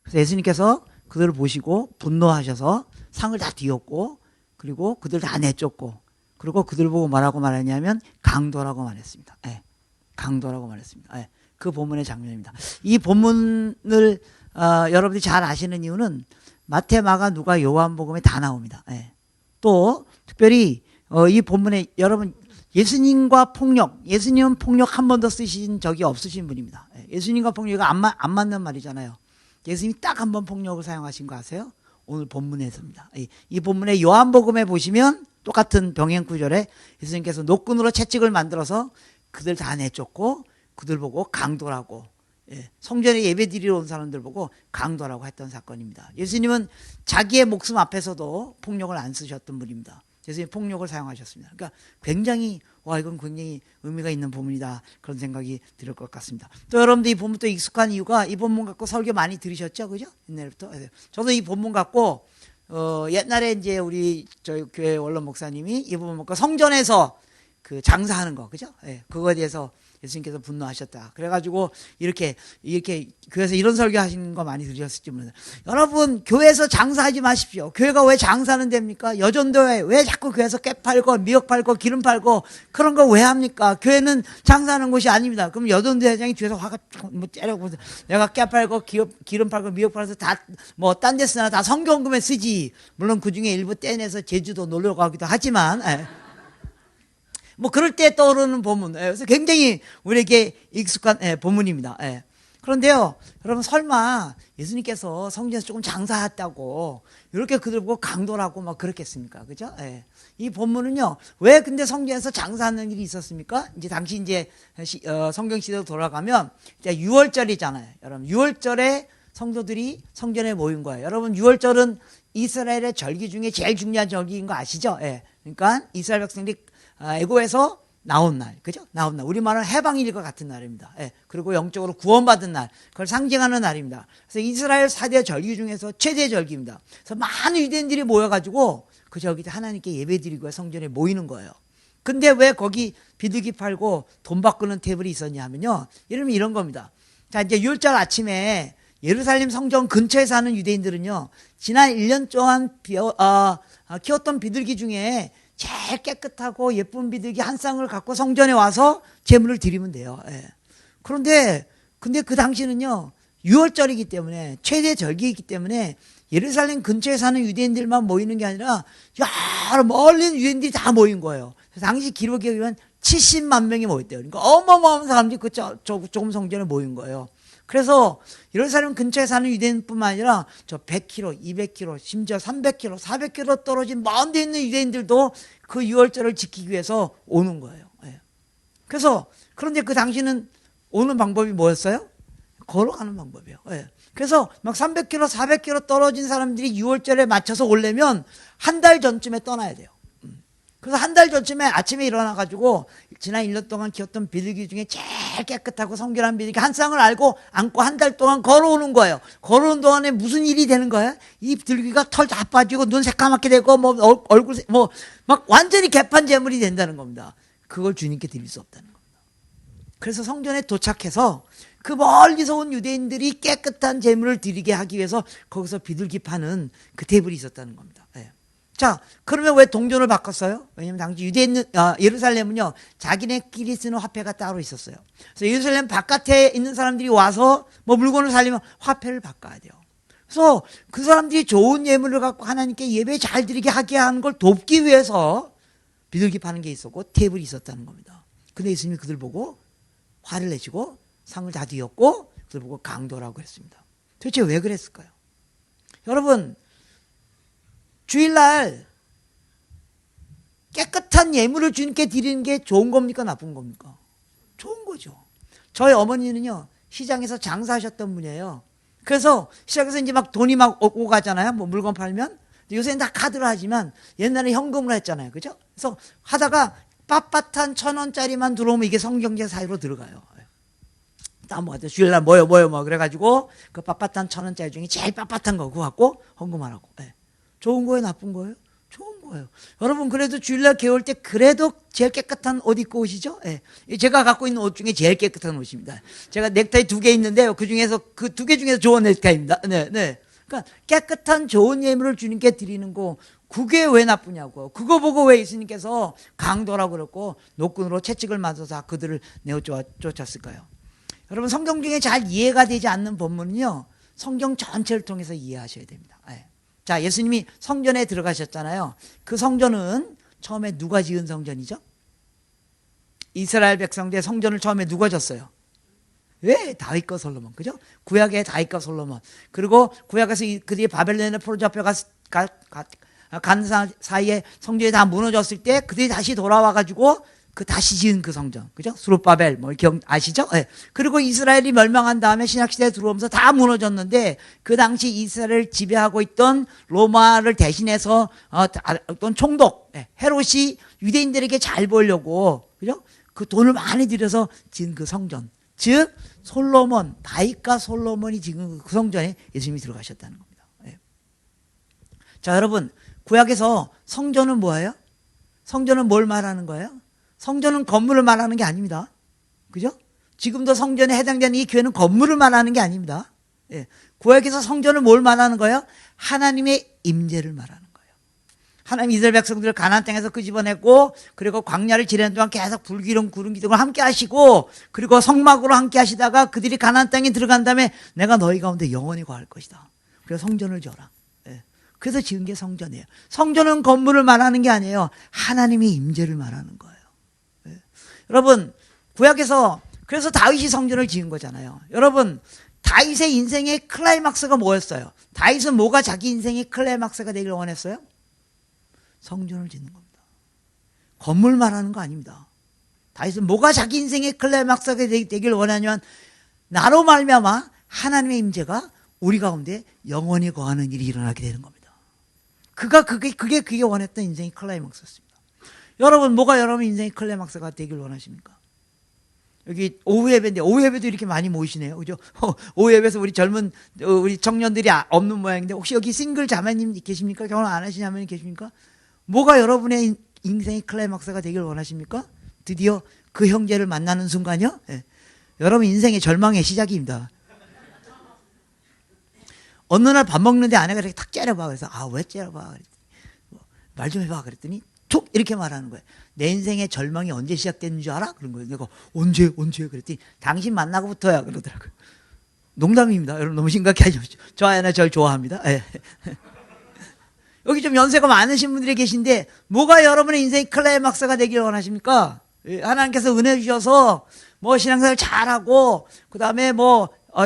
그래서 예수님께서 그들을 보시고 분노하셔서 상을 다 뒤엎고 그리고 그들 다 내쫓고 그리고 그들 보고 뭐라고 말했냐면 강도라고 말했습니다. 강도라고 말했습니다. 그 본문의 장면입니다. 이 본문을 여러분들이 잘 아시는 이유는 마태, 마가, 누가, 요한복음에 다 나옵니다. 또 특별히 이 본문에 여러분 예수님과 폭력, 예수님은 폭력 한 번도 쓰신 적이 없으신 분입니다. 예수님과 폭력이 안 맞는 말이잖아요. 예수님이 딱 한 번 폭력을 사용하신 거 아세요? 오늘 본문에서입니다. 이 본문의 요한복음에 보시면 똑같은 병행 구절에 예수님께서 노끈으로 채찍을 만들어서 그들 다 내쫓고 그들 보고 강도라고, 성전에 예배드리러 온 사람들 보고 강도라고 했던 사건입니다. 예수님은 자기의 목숨 앞에서도 폭력을 안 쓰셨던 분입니다. 예수님 폭력을 사용하셨습니다. 그러니까 굉장히 이건 굉장히 의미가 있는 본문이다 그런 생각이 들 것 같습니다. 또 여러분들 이 본문 또 익숙한 이유가 이 본문 갖고 설교 많이 들으셨죠, 그죠? 옛날부터. 저도 이 본문 갖고 옛날에 이제 우리 저희 교회 원로 목사님이 이 본문 갖고 성전에서 그 장사하는 거, 그죠? 그거에 대해서 예수님께서 분노하셨다. 그래가지고 이렇게 교회에서 이런 설교 하시는 거 많이 들으셨을지 모르겠어요. 여러분, 교회에서 장사하지 마십시오. 교회가 왜 장사는 됩니까? 여전도에 왜 자꾸 교회에서 깨 팔고 미역 팔고 기름 팔고 그런 거 왜 합니까? 교회는 장사하는 곳이 아닙니다. 그럼 여전도 회장이 뒤에서 화가 뭐 째려고 내가 깨 팔고 기름 팔고 미역 팔아서 다 뭐 딴 데 쓰나 다 성경금에 쓰지. 물론 그 중에 일부 떼내서 제주도 놀러 가기도 하지만. 뭐 그럴 때 떠오르는 본문. 그래서 굉장히 우리에게 익숙한 본문입니다. 그런데요, 여러분 설마 예수님께서 성전에서 조금 장사했다고 이렇게 그들 보고 강도라고 막 그렇겠습니까? 그죠? 이 본문은요, 왜 근데 성전에서 장사하는 일이 있었습니까? 이제 당시 이제 성경 시대로 돌아가면 이제 6월절이잖아요. 여러분 6월절에 성도들이 성전에 모인 거예요. 여러분 6월절은 이스라엘의 절기 중에 제일 중요한 절기인 거 아시죠? 그러니까 이스라엘 백성들이 애고에서 나온 날, 그죠? 나온 날. 우리말은 해방일과 같은 날입니다. 그리고 영적으로 구원받은 날, 그걸 상징하는 날입니다. 그래서 이스라엘 4대 절기 중에서 최대 절기입니다. 그래서 많은 유대인들이 모여가지고 그 절기 때 하나님께 예배드리고 성전에 모이는 거예요. 근데 왜 거기 비둘기 팔고 돈 바꾸는 테이블이 있었냐 하면요, 이러면 이런 겁니다. 자, 이제 6월절 아침에 예루살렘 성전 근처에 사는 유대인들은요, 지난 1년 동안 키웠던 비둘기 중에 제일 깨끗하고 예쁜 비둘기 한 쌍을 갖고 성전에 와서 제물을 드리면 돼요. 근데 그 당시는요, 6월절이기 때문에 최대 절기이기 때문에 예루살렘 근처에 사는 유대인들만 모이는 게 아니라 여러 멀리 유대인들이 다 모인 거예요. 그래서 당시 기록에 의하면 70만 명이 모였대요. 그러니까 어마어마한 사람들이 그 조금 성전에 모인 거예요. 그래서 예루살렘 근처에 사는 유대인뿐만 아니라 저 100km, 200km, 심지어 300km, 400km 떨어진 먼 데 있는 유대인들도 그 6월절을 지키기 위해서 오는 거예요. 그래서 그런데 그 당시는 오는 방법이 뭐였어요? 걸어가는 방법이에요. 그래서 막 300km, 400km 떨어진 사람들이 6월절에 맞춰서 오려면 한 달 전쯤에 떠나야 돼요. 그래서 한 달 전쯤에 아침에 일어나가지고 지난 1년 동안 키웠던 비둘기 중에 제일 깨끗하고 성결한 비둘기 한 쌍을 안고 한 달 동안 걸어오는 거예요. 걸어오는 동안에 무슨 일이 되는 거예요? 이 비둘기가 털 다 빠지고 눈 새까맣게 되고 뭐 얼굴 뭐 막 완전히 개판 제물이 된다는 겁니다. 그걸 주님께 드릴 수 없다는 겁니다. 그래서 성전에 도착해서 그 멀리서 온 유대인들이 깨끗한 제물을 드리게 하기 위해서 거기서 비둘기 파는 그 테이블이 있었다는 겁니다. 자, 그러면 왜 동전을 바꿨어요? 왜냐면 당시 예루살렘은요, 자기네끼리 쓰는 화폐가 따로 있었어요. 그래서 예루살렘 바깥에 있는 사람들이 와서 뭐 물건을 살리면 화폐를 바꿔야 돼요. 그래서 그 사람들이 좋은 예물을 갖고 하나님께 예배 잘 드리게 하게 하는 걸 돕기 위해서 비둘기 파는 게 있었고 테이블이 있었다는 겁니다. 근데 예수님이 그들 보고 화를 내시고 상을 다 뒤엎고 그들 보고 강도라고 했습니다. 도대체 왜 그랬을까요? 여러분, 주일날 깨끗한 예물을 주님께 드리는 게 좋은 겁니까? 나쁜 겁니까? 좋은 거죠. 저희 어머니는요, 시장에서 장사하셨던 분이에요. 그래서 시장에서 이제 막 돈이 막 오고 가잖아요. 뭐 물건 팔면. 요새는 다 카드로 하지만 옛날에 현금으로 했잖아요. 그죠? 그래서 하다가 빳빳한 1,000원짜리만 들어오면 이게 성경제 사이로 들어가요. 다 뭐, 주일날 뭐요. 그래가지고 그 빳빳한 1,000원짜리 중에 제일 빳빳한 거 그거 갖고 헌금하라고. 좋은 거예요? 나쁜 거예요? 좋은 거예요. 여러분 그래도 주일날 개올 때 그래도 제일 깨끗한 옷 입고 오시죠? 예. 제가 갖고 있는 옷 중에 제일 깨끗한 옷입니다. 제가 넥타이 2개 있는데요. 그 중에서 그 2개 중에서 좋은 넥타이입니다. 네, 네. 그러니까 깨끗한 좋은 예물을 주님께 드리는 거 그게 왜 나쁘냐고. 그거 보고 왜 예수님께서 강도라고 그랬고 노끈으로 채찍을 맞아서 그들을 내어 쫓았을까요? 여러분 성경 중에 잘 이해가 되지 않는 본문은요. 성경 전체를 통해서 이해하셔야 됩니다. 예. 자, 예수님이 성전에 들어가셨잖아요. 그 성전은 처음에 누가 지은 성전이죠? 이스라엘 백성들 성전을 처음에 누가 졌어요? 왜? 다윗과 솔로몬. 그죠? 구약의 다윗과 솔로몬. 그리고 구약에서 그들이 바벨론에 포로 잡혀간 사이에 성전이 다 무너졌을 때 그들이 다시 돌아와가지고 다시 지은 그 성전. 그죠? 수룹바벨, 아시죠? 네. 그리고 이스라엘이 멸망한 다음에 신약시대에 들어오면서 다 무너졌는데, 그 당시 이스라엘을 지배하고 있던 로마를 대신해서, 어떤 총독, 헤롯이 유대인들에게 잘 보이려고, 그죠? 그 돈을 많이 들여서 지은 그 성전. 즉, 다윗과 솔로몬이 지은 그 성전에 예수님이 들어가셨다는 겁니다. 네. 자, 여러분, 구약에서 성전은 뭐예요? 성전은 뭘 말하는 거예요? 성전은 건물을 말하는 게 아닙니다. 그죠? 지금도 성전에 해당되는 이 교회는 건물을 말하는 게 아닙니다. 예. 구약에서 성전을 뭘 말하는 거예요? 하나님의 임재를 말하는 거예요. 하나님 이스라엘 백성들을 가나안 땅에서 끄집어냈고, 그리고 광야를 지내는 동안 계속 불기둥, 구름 기둥을 함께 하시고, 그리고 성막으로 함께 하시다가 그들이 가나안 땅에 들어간 다음에 내가 너희 가운데 영원히 거할 것이다. 그래서 성전을 지어라. 예. 그래서 지은 게 성전이에요. 성전은 건물을 말하는 게 아니에요. 하나님의 임재를 말하는 거예요. 여러분 구약에서 그래서 다윗이 성전을 지은 거잖아요. 여러분 다윗의 인생의 클라이막스가 뭐였어요? 다윗은 뭐가 자기 인생의 클라이막스가 되기를 원했어요? 성전을 짓는 겁니다. 건물 말하는 거 아닙니다. 다윗은 뭐가 자기 인생의 클라이막스가 되기를 원하냐면 나로 말미암아 하나님의 임재가 우리 가운데 영원히 거하는 일이 일어나게 되는 겁니다. 그게 원했던 인생의 클라이막스였습니다. 여러분 뭐가 여러분 인생의 클라이막스가 되길 원하십니까? 여기 오후 예배인데 오후 예배도 이렇게 많이 모이시네요. 그죠? 오후 예배에서 우리 젊은 우리 청년들이 없는 모양인데 혹시 여기 싱글 자매님 계십니까? 결혼 안 하신 자매님 계십니까? 뭐가 여러분의 인생의 클라이막스가 되길 원하십니까? 드디어 그 형제를 만나는 순간이요? 네. 여러분 인생의 절망의 시작입니다. 어느 날 밥 먹는데 아내가 이렇게 탁 째려봐. 그래서 왜 째려봐? 그랬더니 말 좀 해봐. 그랬더니 툭 이렇게 말하는 거예요. 내 인생의 절망이 언제 시작됐는 줄 알아? 그런 거예요. 내가 언제 그랬더니 당신 만나고부터야 그러더라고요. 농담입니다. 여러분 너무 심각해하지 마시죠. 저 아내는 절 좋아합니다. 네. 여기 좀 연세가 많으신 분들이 계신데 뭐가 여러분의 인생의 클라이막스가 되기를 원하십니까? 하나님께서 은혜 주셔서 신앙생활 잘하고 그 다음에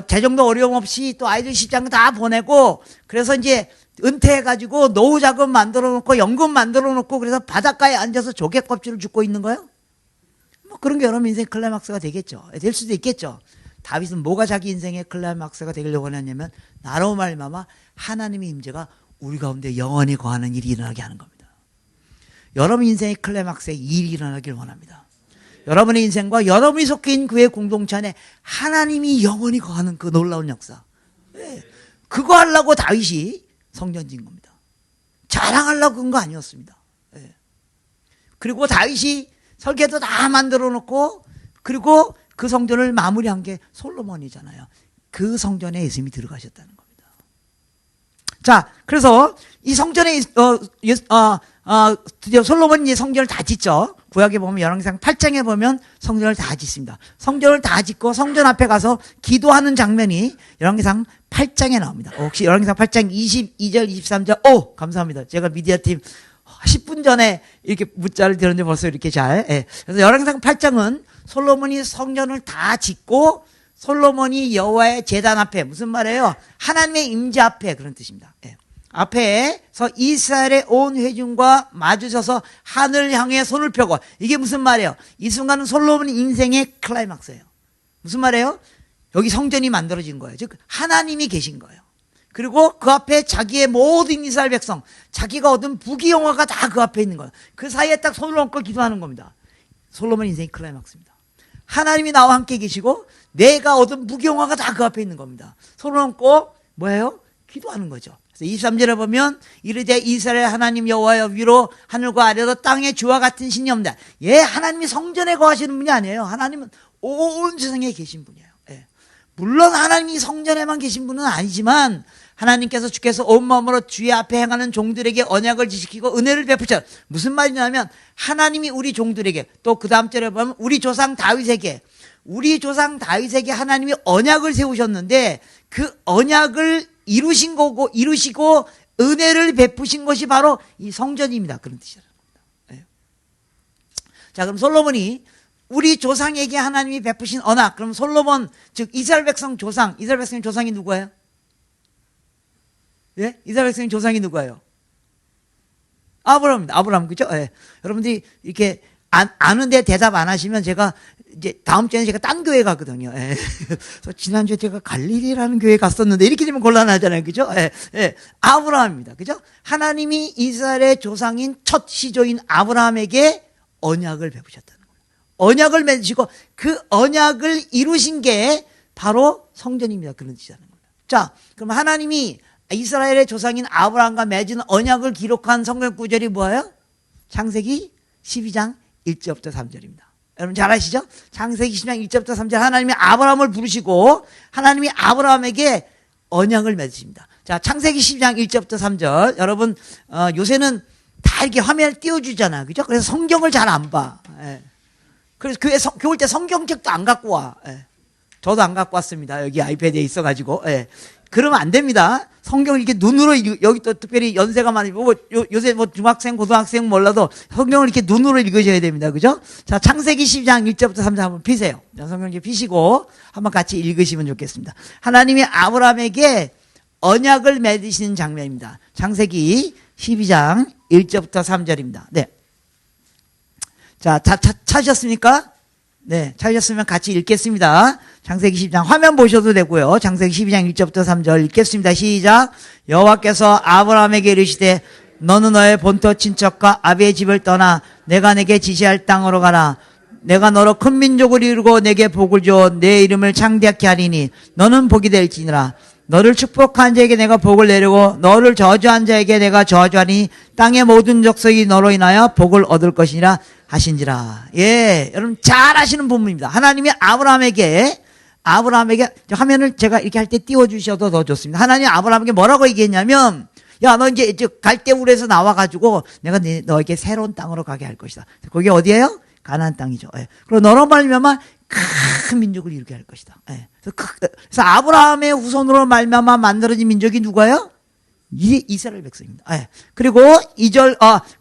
재정도 어려움 없이 또 아이들 시장 다 보내고 그래서 이제 은퇴해가지고 노후 자금 만들어 놓고 연금 만들어 놓고 그래서 바닷가에 앉아서 조개 껍질을 줍고 있는 거예요? 그런 게 여러분 인생의 클라이막스가 되겠죠. 될 수도 있겠죠. 다윗은 뭐가 자기 인생의 클라이막스가 되기를 원하냐면 나로 말미암아 하나님의 임재가 우리 가운데 영원히 거하는 일이 일어나게 하는 겁니다. 여러분 인생의 클라이막스에 일이 일어나길 원합니다. 여러분의 인생과 여러분이 속해 있는 교회 공동체 안에 하나님이 영원히 거하는 그 놀라운 역사. 네. 그거 하려고 다윗이 성전 지은 겁니다. 자랑하려고 그런 거 아니었습니다. 네. 그리고 다윗이 설계도 다 만들어 놓고 그리고 그 성전을 마무리한 게 솔로몬이잖아요. 그 성전에 예수님이 들어가셨다는 겁니다. 자, 그래서 이 성전에 드디어 솔로몬이 이제 성전을 다 짓죠. 구약에 보면 열왕기상 8장에 보면 성전을 다 짓습니다. 성전을 다 짓고 성전 앞에 가서 기도하는 장면이 열왕기상 8장에 나옵니다. 혹시 열왕기상 8장 22절 23절 감사합니다. 제가 미디어팀 10분 전에 이렇게 문자를 드렸는데 벌써 이렇게 잘. 예. 그래서 열왕기상 8장은 솔로몬이 성전을 다 짓고 솔로몬이 여호와의 제단 앞에 무슨 말이에요? 하나님의 임재 앞에 그런 뜻입니다. 예. 앞에서 이스라엘의 온 회중과 마주쳐서 하늘 향해 손을 펴고 이게 무슨 말이에요? 이 순간은 솔로몬 인생의 클라이막스예요. 무슨 말이에요? 여기 성전이 만들어진 거예요. 즉 하나님이 계신 거예요. 그리고 그 앞에 자기의 모든 이스라엘 백성 자기가 얻은 부귀영화가 다 그 앞에 있는 거예요. 그 사이에 딱 손을 얹고 기도하는 겁니다. 솔로몬 인생의 클라이막스입니다. 하나님이 나와 함께 계시고 내가 얻은 부귀영화가 다 그 앞에 있는 겁니다. 손을 얹고 뭐예요? 기도하는 거죠. 그래서 23절에 보면 이르되 이스라엘 하나님 여호와여 위로 하늘과 아래로 땅에 주와 같은 신이 없다. 예, 하나님이 성전에 거하시는 분이 아니에요. 하나님은 온 세상에 계신 분이에요. 예. 물론 하나님이 성전에만 계신 분은 아니지만 하나님께서 주께서 온 마음으로 주의 앞에 행하는 종들에게 언약을 지키고 은혜를 베푸셨다. 무슨 말이냐면 하나님이 우리 종들에게, 또 그 다음 절에 보면 우리 조상 다윗에게 하나님이 언약을 세우셨는데 그 언약을 이루시고 은혜를 베푸신 것이 바로 이 성전입니다. 그런 뜻이라는 겁니다. 네. 자, 그럼 솔로몬이 우리 조상에게 하나님이 베푸신 언약, 그럼 솔로몬, 즉 이스라엘 백성의 조상이 누구예요? 예? 이스라엘 백성의 조상이 누구예요? 아브라함입니다. 아브라함, 그죠? 예. 여러분들이 이렇게 아는데 대답 안 하시면 제가 이제 다음 주에는 제가 딴 교회 가거든요. 예. 그래서 지난주에 제가 갈릴리라는 교회 갔었는데 이렇게 되면 곤란하잖아요. 그죠? 예. 예. 아브라함입니다. 그죠? 하나님이 이스라엘의 조상인 첫 시조인 아브라함에게 언약을 베푸셨다는 거예요. 언약을 맺으시고 그 언약을 이루신 게 바로 성전입니다. 그런 뜻이라는 거예요. 자, 그럼 하나님이 이스라엘의 조상인 아브라함과 맺은 언약을 기록한 성경 구절이 뭐예요? 창세기 12장 1절부터 3절입니다. 여러분 잘 아시죠? 창세기 12장 1절부터 3절 하나님이 아브라함을 부르시고 하나님이 아브라함에게 언약을 맺으십니다. 자, 창세기 12장 1절부터 3절. 여러분 요새는 다 이렇게 화면을 띄워주잖아. 그죠? 그래서 성경을 잘 안 봐. 예. 그래서 교회 올 때 성경책도 안 갖고 와. 예. 저도 안 갖고 왔습니다. 여기 아이패드에 있어가지고. 예. 그러면 안 됩니다. 성경을 이렇게 눈으로, 여기 또 특별히 연세가 많으고, 요새 중학생, 고등학생 몰라도 성경을 이렇게 눈으로 읽으셔야 됩니다. 그죠? 자, 창세기 12장 1절부터 3절 한번 피세요. 성경 이렇게 피시고 한번 같이 읽으시면 좋겠습니다. 하나님이 아브라함에게 언약을 맺으시는 장면입니다. 창세기 12장 1절부터 3절입니다. 네. 자, 찾으셨습니까? 네, 찾으셨으면 같이 읽겠습니다. 창세기 12장 화면 보셔도 되고요. 창세기 12장 1절부터 3절 읽겠습니다. 시작. 여호와께서 아브라함에게 이르시되 너는 너의 본토 친척과 아비의 집을 떠나 내가 내게 지시할 땅으로 가라. 내가 너로 큰 민족을 이루고 내게 복을 주어 내 이름을 창대하게 하리니 너는 복이 될지니라. 너를 축복한 자에게 내가 복을 내리고 너를 저주한 자에게 내가 저주하니 땅의 모든 족속이 너로 인하여 복을 얻을 것이니라 하신지라. 예, 여러분 잘 아시는 부분입니다. 하나님이 아브라함에게 화면을 제가 이렇게 할 때 띄워주셔도 더 좋습니다. 하나님이 아브라함에게 뭐라고 얘기했냐면, 야, 너 이제 갈대우르에서 나와가지고 내가 너에게 새로운 땅으로 가게 할 것이다. 거기 어디예요? 가나안 땅이죠. 예. 그리고 너로 말미암아 큰 민족을 이루게 할 것이다. 예. 그래서 아브라함의 후손으로 말미암아 만들어진 민족이 누가요? 이스라엘 백성입니다. 예. 그리고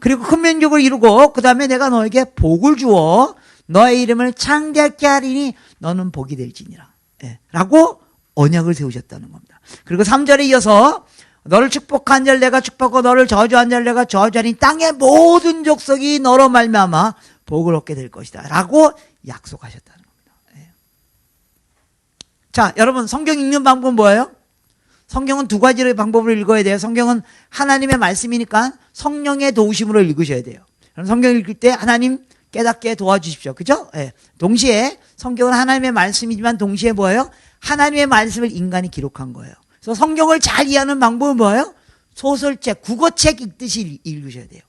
그리고 큰 민족을 이루고 그 다음에 내가 너에게 복을 주어 너의 이름을 창대하게 하리니 너는 복이 될지니라. 예. 라고 언약을 세우셨다는 겁니다. 그리고 3절에 이어서 너를 축복한 자를 내가 축복하고 너를 저주한 자를 내가 저주하니 땅의 모든 족속이 너로 말미암아 복을 얻게 될 것이다. 라고 약속하셨다는 겁니다. 예. 자, 여러분 성경 읽는 방법은 뭐예요? 성경은 두 가지의 방법으로 읽어야 돼요. 성경은 하나님의 말씀이니까 성령의 도우심으로 읽으셔야 돼요. 성경 읽을 때 하나님 깨닫게 도와주십시오. 그죠? 예. 동시에 성경은 하나님의 말씀이지만 동시에 뭐예요? 하나님의 말씀을 인간이 기록한 거예요. 그래서 성경을 잘 이해하는 방법은 뭐예요? 소설책, 국어책 읽듯이 읽으셔야 돼요.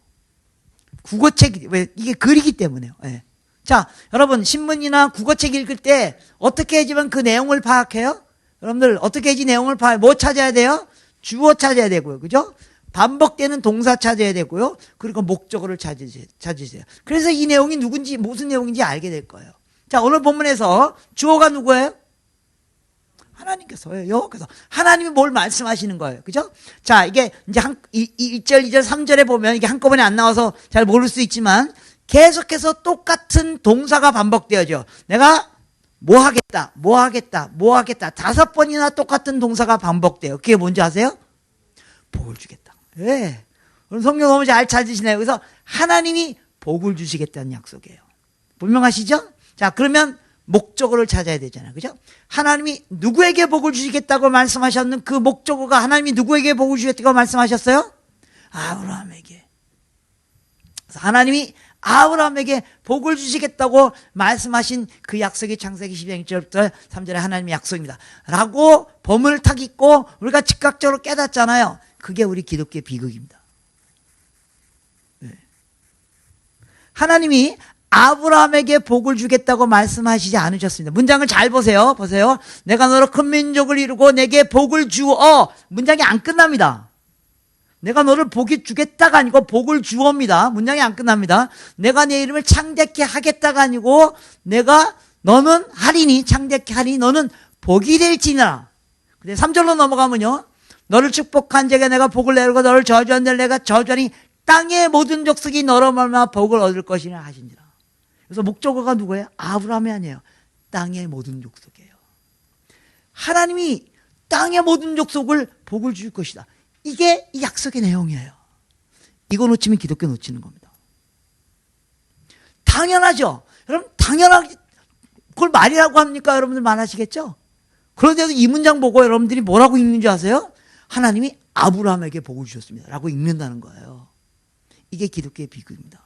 국어책, 왜? 이게 글이기 때문에요. 예. 자, 여러분, 신문이나 국어책 읽을 때 어떻게 해야지만 그 내용을 파악해요? 여러분들, 어떻게 해야지 내용을 파악해요? 뭐 찾아야 돼요? 주어 찾아야 되고요. 그죠? 반복되는 동사 찾아야 되고요. 그리고 목적어를 찾으세요. 그래서 이 내용이 누군지, 무슨 내용인지 알게 될 거예요. 자, 오늘 본문에서 주어가 누구예요? 하나님께서요. 여호와께서. 하나님이 뭘 말씀하시는 거예요. 그죠? 자, 이게 이제 1절, 2절, 3절에 보면 이게 한꺼번에 안 나와서 잘 모를 수 있지만 계속해서 똑같은 동사가 반복되어져. 내가 뭐 하겠다, 뭐 하겠다, 뭐 하겠다. 5번이나 똑같은 동사가 반복돼요. 그게 뭔지 아세요? 복을 주겠다. 예. 그럼 성경 너무 잘 찾으시네요. 그래서 하나님이 복을 주시겠다는 약속이에요. 분명하시죠? 자, 그러면 목적어를 찾아야 되잖아요. 그죠? 하나님이 누구에게 복을 주시겠다고 말씀하셨는 그 목적어가 하나님이 누구에게 복을 주시겠다고 말씀하셨어요? 아브라함에게. 그래서 하나님이 아브라함에게 복을 주시겠다고 말씀하신 그 약속이 창세기 12장 1절부터 3절의 하나님의 약속입니다. 라고 범을 탁 잊고 우리가 즉각적으로 깨닫잖아요. 그게 우리 기독교의 비극입니다. 네. 하나님이 아브라함에게 복을 주겠다고 말씀하시지 않으셨습니다. 문장을 잘 보세요. 보세요. 내가 너로 큰 민족을 이루고 내게 복을 주어. 문장이 안 끝납니다. 내가 너를 복이 주겠다가 아니고 복을 주어입니다. 문장이 안 끝납니다. 내가 내 이름을 창대케 하겠다가 아니고 너는 하리니 창대케 하리니 너는 복이 될지니라. 근데 3절로 넘어가면요. 너를 축복한 자에게 내가 복을 내리고 너를 저주한 자를 내가 저주하니 땅의 모든 족속이 너로 말미암아 복을 얻을 것이라 하시니라. 그래서 목적어가 누구예요? 아브라함이 아니에요. 땅의 모든 족속이에요. 하나님이 땅의 모든 족속을 복을 줄 것이다. 이게 이 약속의 내용이에요. 이거 놓치면 기독교 놓치는 겁니다. 당연하죠. 여러분 당연하게 그걸 말이라고 합니까? 여러분들 말하시겠죠? 그런데도 이 문장 보고 여러분들이 뭐라고 읽는 줄 아세요? 하나님이 아브라함에게 복을 주셨습니다 라고 읽는다는 거예요. 이게 기독교의 비극입니다.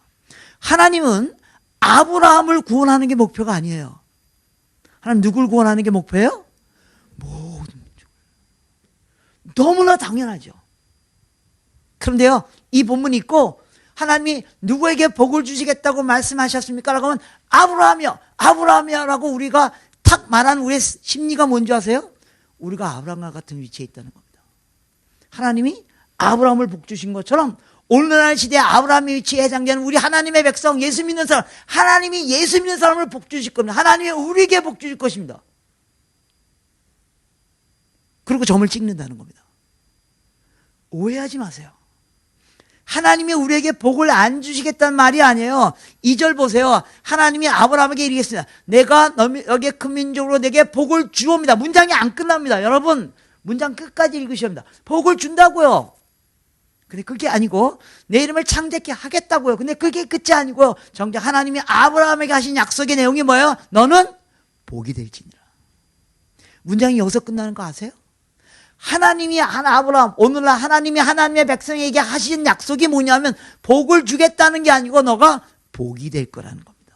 하나님은 아브라함을 구원하는 게 목표가 아니에요. 하나님 누굴 구원하는 게 목표예요? 모든 민족을. 너무나 당연하죠. 그런데요, 이 본문 읽고 하나님이 누구에게 복을 주시겠다고 말씀하셨습니까? 라고 하면 아브라함이요 라고 우리가 탁 말하는 우리의 심리가 뭔지 아세요? 우리가 아브라함과 같은 위치에 있다는 겁니다. 하나님이 아브라함을 복 주신 것처럼 오늘날 시대에 아브라함의 위치에 해당되는 우리 하나님의 백성, 예수 믿는 사람, 하나님이 예수 믿는 사람을 복 주실 겁니다. 하나님이 우리에게 복 주실 것입니다. 그리고 점을 찍는다는 겁니다. 오해하지 마세요. 하나님이 우리에게 복을 안 주시겠다는 말이 아니에요. 2절 보세요. 하나님이 아브라함에게 이르겠습니다. 내가 너에게 큰 민족으로 내게 복을 주옵니다. 문장이 안 끝납니다. 여러분 문장 끝까지 읽으셔야 합니다. 복을 준다고요. 근데 그게 아니고 내 이름을 창대케 하겠다고요. 근데 그게 끝이 아니고요. 정작 하나님이 아브라함에게 하신 약속의 내용이 뭐예요? 너는 복이 될지니라. 문장이 여기서 끝나는 거 아세요? 하나님이 아브라함, 오늘날 하나님이 하나님의 백성에게 하신 약속이 뭐냐면 복을 주겠다는 게 아니고 너가 복이 될 거라는 겁니다.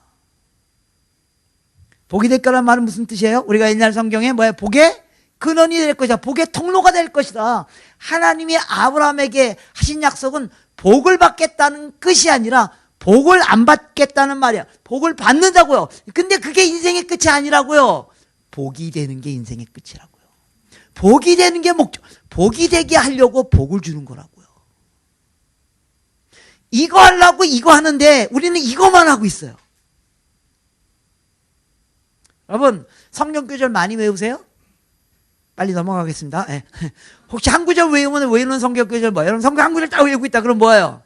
복이 될 거라는 말은 무슨 뜻이에요? 우리가 옛날 성경에 뭐예요? 복의 근원이 될 것이다. 복의 통로가 될 것이다. 하나님이 아브라함에게 하신 약속은 복을 받겠다는 뜻이 아니라 복을 안 받겠다는 말이야. 복을 받는다고요. 근데 그게 인생의 끝이 아니라고요. 복이 되는 게 인생의 끝이라고요. 복이 되는 게 목적. 복이 되게 하려고 복을 주는 거라고요. 이거 하려고 이거 하는데 우리는 이거만 하고 있어요. 여러분 성경 구절 많이 외우세요? 빨리 넘어가겠습니다. 네. 혹시 한 구절 외우면 외우는 성경 구절 뭐예요? 여러분 성경 한 구절 딱 외우고 있다 그럼 뭐예요?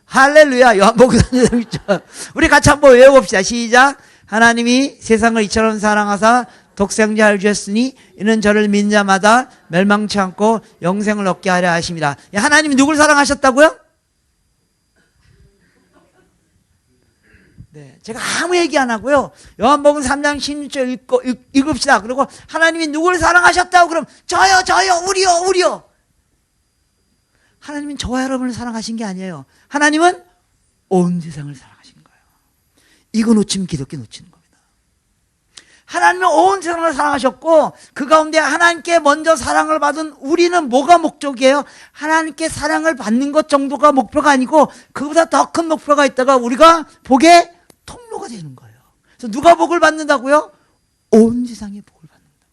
할렐루야. 요한복음 3장. 우리 같이 한번 외워봅시다. 시작. 하나님이 세상을 이처럼 사랑하사 독생자를 주셨으니 이는 저를 믿는 자마다 멸망치 않고 영생을 얻게 하려 하십니다. 하나님이 누굴 사랑하셨다고요? 네, 제가 아무 얘기 안 하고요. 요한복음 3장 16절 읽읍시다. 그리고 하나님이 누굴 사랑하셨다고 그럼 저요, 우리요. 하나님은 저와 여러분을 사랑하신 게 아니에요. 하나님은 온 세상을 사랑하신 거예요. 이거 놓치면 기독교 놓치는 겁니다. 하나님은 온 세상을 사랑하셨고 그 가운데 하나님께 먼저 사랑을 받은 우리는 뭐가 목적이에요? 하나님께 사랑을 받는 것 정도가 목표가 아니고 그보다 더 큰 목표가 있다가 우리가 복의 통로가 되는 거예요. 그래서 누가 복을 받는다고요? 온 세상의 복을 받는다.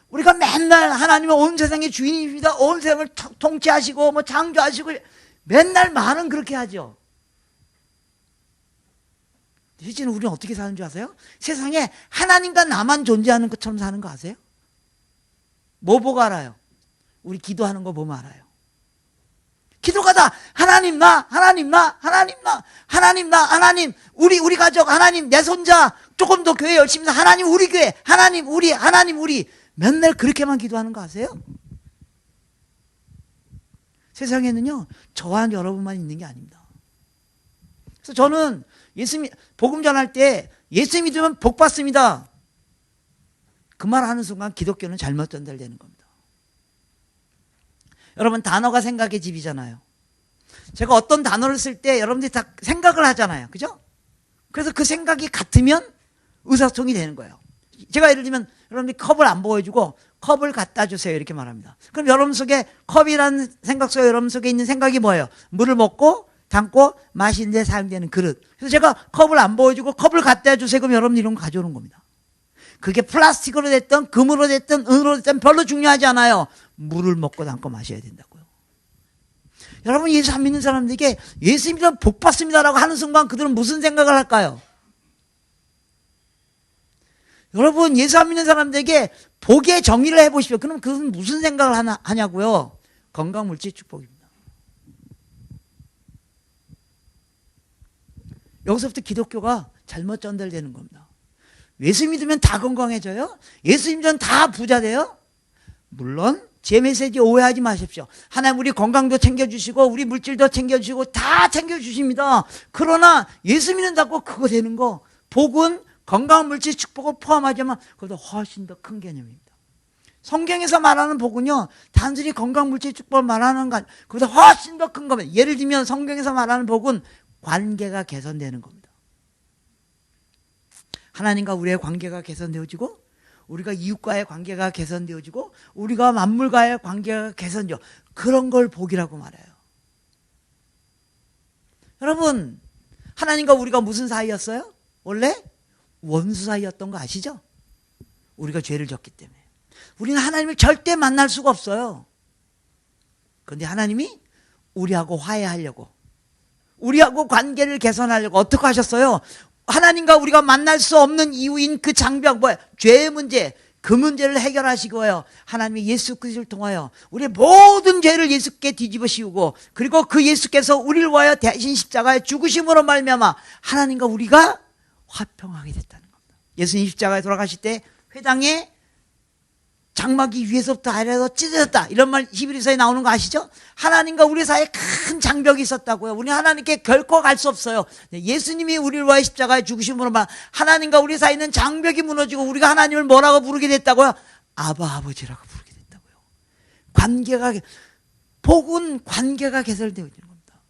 우리가 맨날 하나님은 온 세상의 주인입니다. 온 세상을 통치하시고 뭐 창조하시고 맨날 말은 그렇게 하죠. 실제는 우리는 어떻게 사는 줄 아세요? 세상에 하나님과 나만 존재하는 것처럼 사는 거 아세요? 뭐 보고 알아요? 우리 기도하는 거 보면 알아요. 기도가 다 하나님 우리 가족 하나님 내 손자 조금 더 교회 열심히 해서 하나님 우리 교회 하나님 우리 맨날 그렇게만 기도하는 거 아세요? 세상에는요 저와 여러분만 있는 게 아닙니다. 그래서 저는 복음 전할 때 예수 믿으면 복 받습니다. 그 말 하는 순간 기독교는 잘못 전달되는 겁니다. 여러분 단어가 생각의 집이잖아요. 제가 어떤 단어를 쓸 때 여러분들이 다 생각을 하잖아요. 그죠? 그래서 그 생각이 같으면 의사소통이 되는 거예요. 제가 예를 들면 여러분들이 컵을 안 보여주고 컵을 갖다 주세요. 이렇게 말합니다. 그럼 여러분 속에 컵이라는 생각 속에 여러분 속에 있는 생각이 뭐예요? 물을 먹고 담고 마시는 데 사용되는 그릇. 그래서 제가 컵을 안 보여주고 컵을 갖다 주세요. 그럼 여러분 이런 거 가져오는 겁니다. 그게 플라스틱으로 됐든 금으로 됐든 은으로 됐든 별로 중요하지 않아요. 물을 먹고 담고 마셔야 된다고요. 여러분 예수 안 믿는 사람들에게 예수 믿으면 복 받습니다라고 하는 순간 그들은 무슨 생각을 할까요? 여러분 예수 안 믿는 사람들에게 복의 정의를 해보십시오. 그럼 그것은 무슨 생각을 하냐고요? 건강물질 축복입니다. 여기서부터 기독교가 잘못 전달되는 겁니다. 예수 믿으면 다 건강해져요? 예수 믿으면 다 부자 돼요? 물론 제 메시지 오해하지 마십시오. 하나님 우리 건강도 챙겨주시고 우리 물질도 챙겨주시고 다 챙겨주십니다. 그러나 예수 믿는다고 그거 되는 거, 복은 건강 물질 축복을 포함하지만 그것도 훨씬 더 큰 개념입니다. 성경에서 말하는 복은요 단순히 건강 물질 축복을 말하는 거 아니에요. 그것도 훨씬 더 큰 겁니다. 예를 들면 성경에서 말하는 복은 관계가 개선되는 겁니다. 하나님과 우리의 관계가 개선되어지고 우리가 이웃과의 관계가 개선되어지고 우리가 만물과의 관계가 개선되어 그런 걸 복이라고 말해요. 여러분 하나님과 우리가 무슨 사이였어요? 원래 원수 사이였던 거 아시죠? 우리가 죄를 졌기 때문에 우리는 하나님을 절대 만날 수가 없어요. 그런데 하나님이 우리하고 화해하려고 우리하고 관계를 개선하려고 어떻게 하셨어요? 하나님과 우리가 만날 수 없는 이유인 그 장벽 뭐야? 죄의 문제, 그 문제를 해결하시고요. 하나님이 예수 그리스도를 통하여 우리의 모든 죄를 예수께 뒤집어 씌우고 그리고 그 예수께서 우리를 위하여 대신 십자가에 죽으심으로 말미암아 하나님과 우리가 화평하게 됐다는 겁니다. 예수님 십자가에 돌아가실 때 회당에 장막이 위에서부터 아래로 찢어졌다 이런 말 히브리서에 나오는 거 아시죠? 하나님과 우리 사이에 큰 장벽이 있었다고요. 우리 하나님께 결코 갈 수 없어요. 예수님이 우리를 위하여 십자가에 죽으심으로 말 하나님과 우리 사이에 있는 장벽이 무너지고 우리가 하나님을 뭐라고 부르게 됐다고요? 아버지라고 부르게 됐다고요. 관계가 복은 관계가 개선되어 있는 겁니다.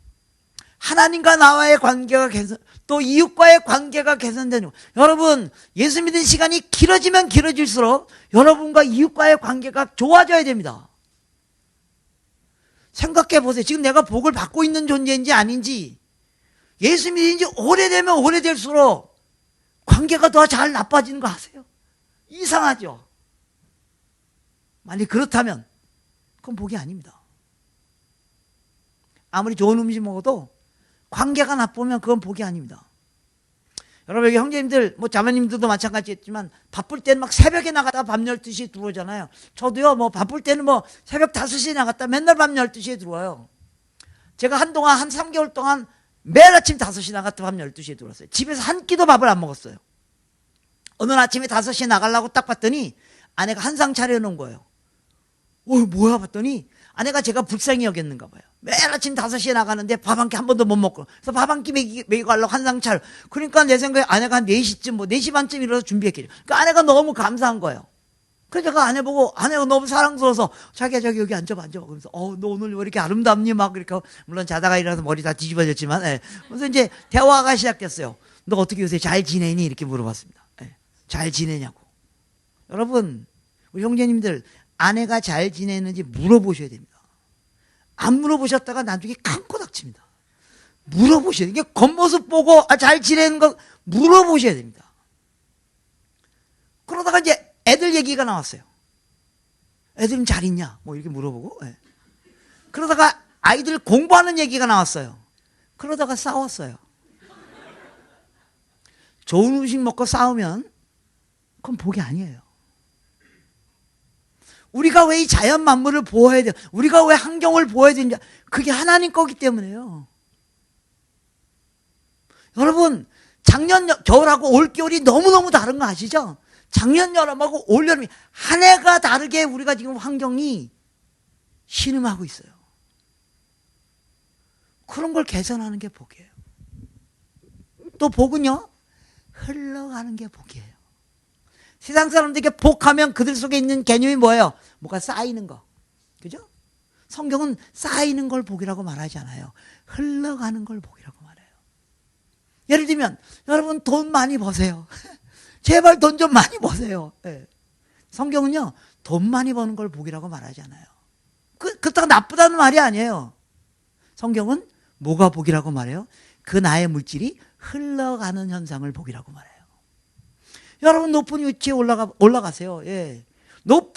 하나님과 나와의 관계가 개선 또 이웃과의 관계가 개선되는 거예요. 여러분 예수 믿는 시간이 길어지면 길어질수록 여러분과 이웃과의 관계가 좋아져야 됩니다. 생각해 보세요. 지금 내가 복을 받고 있는 존재인지 아닌지 예수 믿은 지 오래되면 오래될수록 관계가 더 잘 나빠지는 거 아세요? 이상하죠? 만약 그렇다면 그건 복이 아닙니다. 아무리 좋은 음식 먹어도 관계가 나쁘면 그건 복이 아닙니다. 여러분 여기 형제님들 뭐 자매님들도 마찬가지겠지만 바쁠 때는 막 새벽에 나갔다 밤 12시에 들어오잖아요. 저도요 뭐 바쁠 때는 뭐 새벽 5시에 나갔다 맨날 밤 12시에 들어와요. 제가 한동안 한 3개월 동안 매일 아침 5시에 나갔다 밤 12시에 들어왔어요. 집에서 한 끼도 밥을 안 먹었어요. 어느 날 아침에 5시에 나가려고 딱 봤더니 아내가 한상 차려놓은 거예요. 뭐야 봤더니 아내가 제가 불쌍히 여겼는가 봐요. 매일 아침 5시에 나가는데 밥 한 끼 한 번도 못 먹고 그래서 밥 한 끼 먹이고 가려고 한상 차려. 그러니까 내 생각에 아내가 한 4시쯤 뭐 4시 반쯤 일어나서 준비했겠죠. 그러니까 아내가 너무 감사한 거예요. 그래서 제가 아내 보고 아내가 너무 사랑스러워서 자기야 저기 여기 앉아봐 그러면서 너 오늘 왜 이렇게 아름답니 막 이렇게 물론 자다가 일어나서 머리 다 뒤집어졌지만 그래서 이제 대화가 시작됐어요. 너 어떻게 요새 잘 지내니? 이렇게 물어봤습니다. 잘 지내냐고. 여러분 우리 형제님들 아내가 잘 지내는지 물어보셔야 됩니다. 안 물어보셨다가 나중에 큰 코닥칩니다. 물어보셔야 돼요. 이게 겉모습 보고 잘 지내는 거 물어보셔야 됩니다. 그러다가 이제 애들 얘기가 나왔어요. 애들은 잘 있냐? 뭐 이렇게 물어보고. 그러다가 아이들 공부하는 얘기가 나왔어요. 그러다가 싸웠어요. 좋은 음식 먹고 싸우면 그건 복이 아니에요. 우리가 왜 이 자연 만물을 보호해야 돼요? 우리가 왜 환경을 보호해야 되는지 그게 하나님 거기 때문에요. 여러분 작년 겨울하고 올 겨울이 너무너무 다른 거 아시죠? 작년 여름하고 올 여름이 한 해가 다르게 우리가 지금 환경이 신음하고 있어요. 그런 걸 개선하는 게 복이에요. 또 복은요 흘러가는 게 복이에요. 세상 사람들에게 복하면 그들 속에 있는 개념이 뭐예요? 뭐가 쌓이는 거. 그죠? 성경은 쌓이는 걸 복이라고 말하지 않아요. 흘러가는 걸 복이라고 말해요. 예를 들면 여러분 돈 많이 버세요. 제발 돈 좀 많이 버세요. 성경은요, 돈 많이 버는 걸 복이라고 말하지 않아요. 그렇다고 나쁘다는 말이 아니에요. 성경은 뭐가 복이라고 말해요? 그 나의 물질이 흘러가는 현상을 복이라고 말해요. 여러분, 높은 위치에 올라가세요. 예.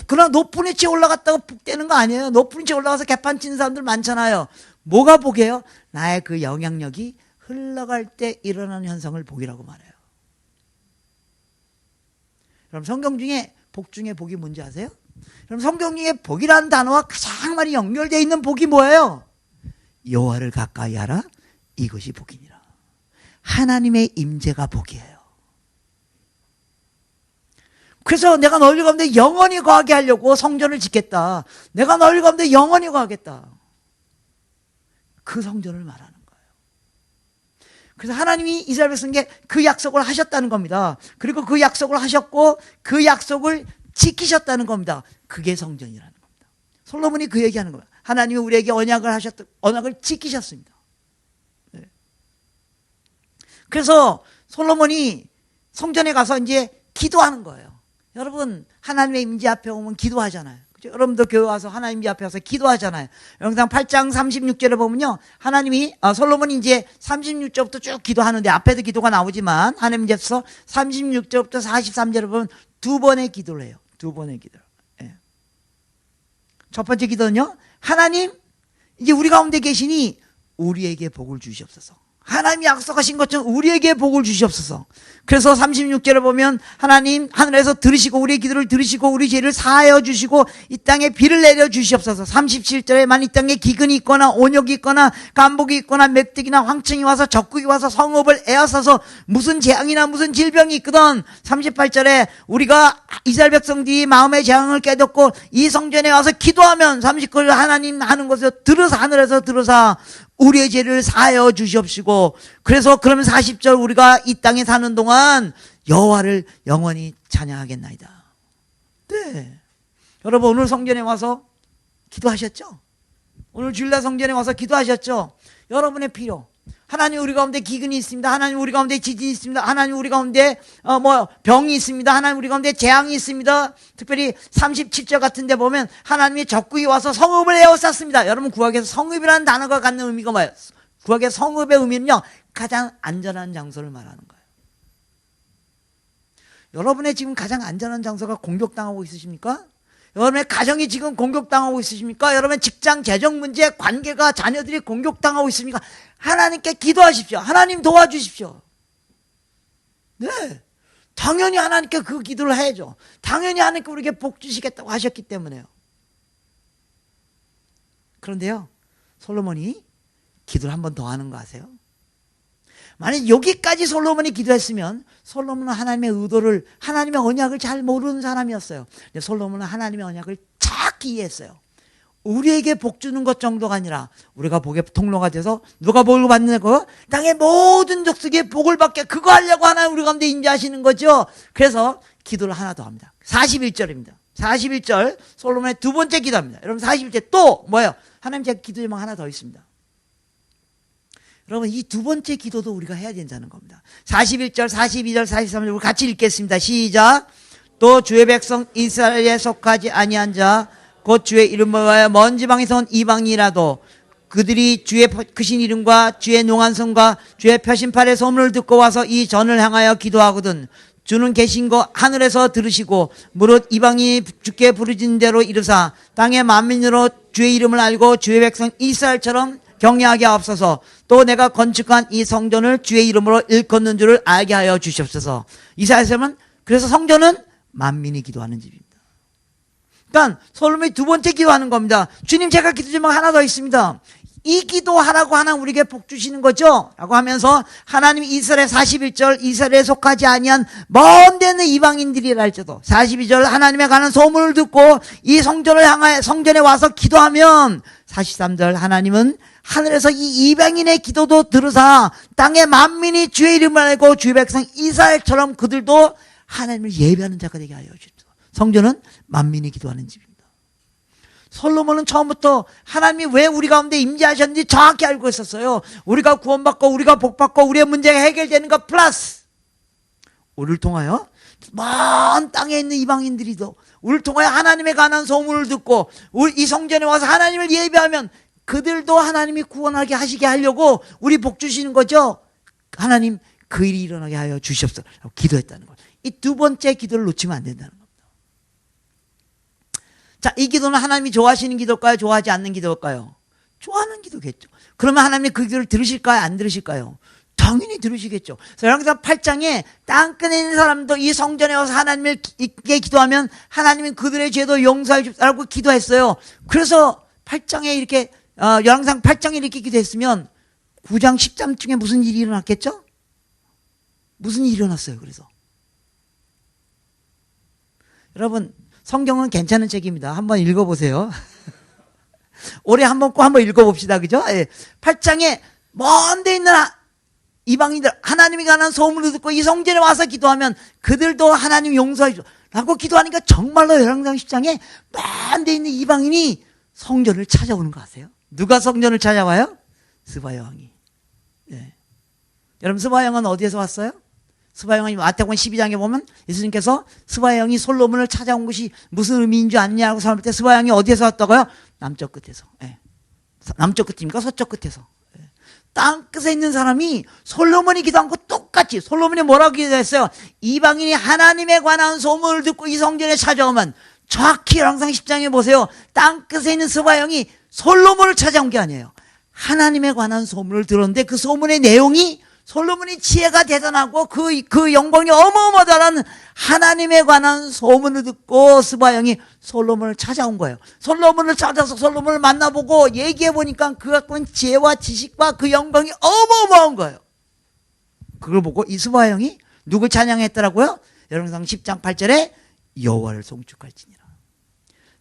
그러나 높은 위치에 올라갔다고 복되는 거 아니에요. 높은 위치에 올라가서 개판 치는 사람들 많잖아요. 뭐가 복이에요? 나의 그 영향력이 흘러갈 때 일어나는 현상을 복이라고 말해요. 그럼 성경 중에 복 중에 복이 뭔지 아세요? 그럼 성경 중에 복이라는 단어와 가장 많이 연결되어 있는 복이 뭐예요? 여호와를 가까이 하라, 이것이 복이니라. 하나님의 임재가 복이에요. 그래서 내가 너희 가운데 영원히 거하게 하려고 성전을 짓겠다. 내가 너희 가운데 영원히 거하겠다. 그 성전을 말하는 거예요. 그래서 하나님이 이스라엘 백성에게 그 약속을 하셨다는 겁니다. 그리고 그 약속을 하셨고 그 약속을 지키셨다는 겁니다. 그게 성전이라는 겁니다. 솔로몬이 그 얘기하는 거예요. 하나님이 우리에게 언약을 지키셨습니다. 네. 그래서 솔로몬이 성전에 가서 이제 기도하는 거예요. 여러분, 하나님의 임재 앞에 오면 기도하잖아요. 그렇죠? 여러분도 교회 와서 하나님 앞에 와서 기도하잖아요. 영상 8장 36절에 보면요, 하나님이 솔로몬이 이제 36절부터 쭉 기도하는데 앞에도 기도가 나오지만 하나님 앞에서 36절부터 43절에 보면 두 번의 기도를 해요. 두 번의 기도를. 예. 첫 번째 기도는요, 하나님, 이제 우리 가운데 계시니 우리에게 복을 주시옵소서. 하나님이 약속하신 것처럼 우리에게 복을 주시옵소서. 그래서 36절에 보면 하나님 하늘에서 들으시고 우리의 기도를 들으시고 우리 죄를 사하여 주시고 이 땅에 비를 내려 주시옵소서. 37절에 만 이 땅에 기근이 있거나 온역이 있거나 간복이 있거나 맵득이나 황충이 와서 적국이 와서 성읍을 에워싸서 무슨 재앙이나 무슨 질병이 있거든. 38절에 우리가 이스라엘 백성들이 마음의 재앙을 깨닫고 이 성전에 와서 기도하면 39절 하나님 하는 것을 들으사 하늘에서 들으사 우리의 죄를 사하여 주시옵시고, 그래서 그러면 40절 우리가 이 땅에 사는 동안 여호와를 영원히 찬양하겠나이다. 네. 여러분, 오늘 성전에 와서 기도하셨죠? 오늘 주일날 성전에 와서 기도하셨죠? 여러분의 필요, 하나님 우리 가운데 기근이 있습니다. 하나님 우리 가운데 지진이 있습니다. 하나님 우리 가운데 병이 있습니다. 하나님 우리 가운데 재앙이 있습니다. 특별히 37절 같은 데 보면 하나님이 적국이 와서 성읍을 에워쌌습니다. 여러분, 구약에서 성읍이라는 단어가 갖는 의미가 뭐예요? 구약의 성읍의 의미는요, 가장 안전한 장소를 말하는 거예요. 여러분의 지금 가장 안전한 장소가 공격당하고 있으십니까? 여러분의 가정이 지금 공격당하고 있으십니까? 여러분의 직장, 재정 문제, 관계가, 자녀들이 공격당하고 있습니까? 하나님께 기도하십시오. 하나님 도와주십시오. 네. 당연히 하나님께 그 기도를 해야죠. 당연히 하나님께 우리에게 복 주시겠다고 하셨기 때문에요. 그런데요, 솔로몬이 기도를 한 번 더 하는 거 아세요? 만약 여기까지 솔로몬이 기도했으면 솔로몬은 하나님의 의도를, 하나님의 언약을 잘 모르는 사람이었어요. 근데 솔로몬은 하나님의 언약을 정확히 이해했어요. 우리에게 복 주는 것 정도가 아니라 우리가 복의 통로가 돼서 누가 복을 받는 거, 땅의 모든 족속에 복을 받게, 그거 하려고 하나님 우리 가운데 인자하시는 거죠. 그래서 기도를 하나 더 합니다. 41절입니다. 41절 솔로몬의 두 번째 기도입니다. 여러분, 41절 또 뭐예요? 하나님, 제가 기도 제목 하나 더 있습니다. 여러분, 이 두 번째 기도도 우리가 해야 된다는 겁니다. 41절, 42절, 43절 우리 같이 읽겠습니다. 시작. 또 주의 백성 이스라엘에 속하지 아니한 자 곧 주의 이름을 위하여 먼 지방에서 온 이방이라도 그들이 주의 크신 이름과 주의 농한 성과 주의 표심팔의 소문을 듣고 와서 이 전을 향하여 기도하거든 주는 계신 거 하늘에서 들으시고 무릇 이방이 주께 부르짖는 대로 이르사 땅의 만민으로 주의 이름을 알고 주의 백성 이스라엘처럼 경외하게 하옵소서. 또 내가 건축한 이 성전을 주의 이름으로 일컫는 줄을 알게 하여 주시옵소서. 이사야서는 그래서 성전은 만민이 기도하는 집입니다. 그러니까 솔로몬이 두 번째 기도하는 겁니다. 주님, 제가 기도 제목 하나 더 있습니다. 이 기도하라고 하나님 우리에게 복 주시는 거죠? 라고 하면서 하나님이 이스라엘 41절 이스라엘에 속하지 아니한 먼 데는 이방인들이라 할지도 42절 하나님에 관한 소문을 듣고 이 성전을 향하여 성전에 와서 기도하면 43절 하나님은 하늘에서 이 이방인의 기도도 들으사 땅의 만민이 주의 이름을 알고 주의 백성 이스라엘처럼 그들도 하나님을 예배하는 자가 되게 하여 주십시오. 성전은 만민이 기도하는 집입니다. 솔로몬은 처음부터 하나님이 왜 우리 가운데 임재하셨는지 정확히 알고 있었어요. 우리가 구원받고 우리가 복받고 우리의 문제가 해결되는 것 플러스 우리를 통하여 먼 땅에 있는 이방인들이도 우리를 통하여 하나님에 관한 소문을 듣고 우리 이 성전에 와서 하나님을 예배하면 그들도 하나님이 구원하게 하시게 하려고 우리 복 주시는 거죠. 하나님 그 일이 일어나게 하여 주시옵소서 기도했다는 거예요. 이 두 번째 기도를 놓치면 안 된다는 겁니다. 자, 이 기도는 하나님이 좋아하시는 기도일까요? 좋아하지 않는 기도일까요? 좋아하는 기도겠죠. 그러면 하나님이 그 기도를 들으실까요? 안 들으실까요? 당연히 들으시겠죠. 그래서 열왕기상 8장에 땅끝에 있는 사람도 이 성전에 와서 하나님을 있게 기도하면 하나님은 그들의 죄도 용서해 주라고 기도했어요. 그래서 8장에 이렇게 열왕기상 8장에 이렇게 기도했으면 9장 10장 중에 무슨 일이 일어났겠죠? 무슨 일이 일어났어요. 그래서 여러분 성경은 괜찮은 책입니다. 한번 읽어보세요. 올해 한번 꼭 한번 읽어봅시다. 그죠? 8장에 먼 데 있는 이방인들 하나님이 관한 소문을 듣고 이 성전에 와서 기도하면 그들도 하나님 용서해 줘 라고 기도하니까 정말로 열왕기상 10장에 먼 데 있는 이방인이 성전을 찾아오는 거 아세요? 누가 성전을 찾아와요? 스바야 왕이. 네. 여러분 스바야 왕은 어디에서 왔어요? 스바야 왕이 마태복음 12장에 보면 예수님께서 스바야 왕이 솔로몬을 찾아온 것이 무슨 의미인 줄 아느냐고 설명할 때 스바야 왕이 어디에서 왔다고요? 남쪽 끝에서. 네. 남쪽 끝입니까? 서쪽 끝에서. 땅 끝에 있는 사람이 솔로몬이 기도한 거 똑같이 솔로몬이 뭐라고 기도했어요? 이방인이 하나님에 관한 소문을 듣고 이 성전에 찾아오면 정확히 열왕기상 10장에 보세요. 땅 끝에 있는 스바야 왕이 솔로몬을 찾아온 게 아니에요. 하나님에 관한 소문을 들었는데 그 소문의 내용이 솔로몬이 지혜가 대단하고 그 영광이 어마어마하다는 하나님에 관한 소문을 듣고 스바야 왕이 솔로몬을 찾아온 거예요. 솔로몬을 찾아서 솔로몬을 만나보고 얘기해보니까 그가 갖고 있는 지혜와 지식과 그 영광이 어마어마한 거예요. 그걸 보고 이 스바야 왕이 누굴 찬양했더라고요? 열왕기상 10장 8절에 여호와를 송축할지니라.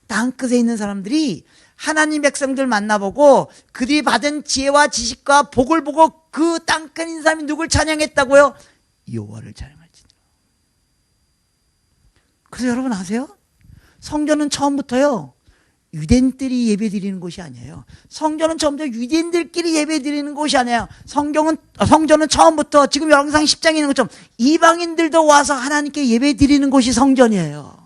땅끝에 있는 사람들이 하나님 백성들 만나보고 그들이 받은 지혜와 지식과 복을 보고 그 땅끝 있는 사람이 누굴 찬양했다고요? 여호와를 찬양할지니라. 그래서 여러분 아세요? 성전은 처음부터요 유대인들이 예배드리는 곳이 아니에요. 성전은 처음부터 유대인들끼리 예배드리는 곳이 아니에요. 성전은 처음부터 지금 열왕기상 10장에 있는 것처럼 이방인들도 와서 하나님께 예배드리는 곳이 성전이에요.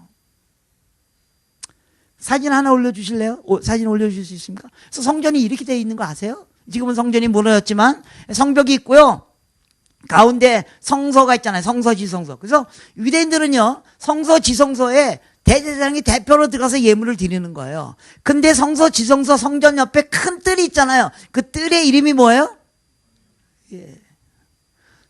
사진 하나 올려주실래요? 사진 올려주실 수 있습니까? 그래서 성전이 이렇게 되어 있는 거 아세요? 지금은 성전이 무너졌지만 성벽이 있고요. 가운데 성서가 있잖아요. 성서, 지성서. 그래서 유대인들은요. 성서, 지성서에 대제사장이 대표로 들어가서 예물을 드리는 거예요. 근데 성서, 지성서, 성전 옆에 큰 뜰이 있잖아요. 그 뜰의 이름이 뭐예요? 예.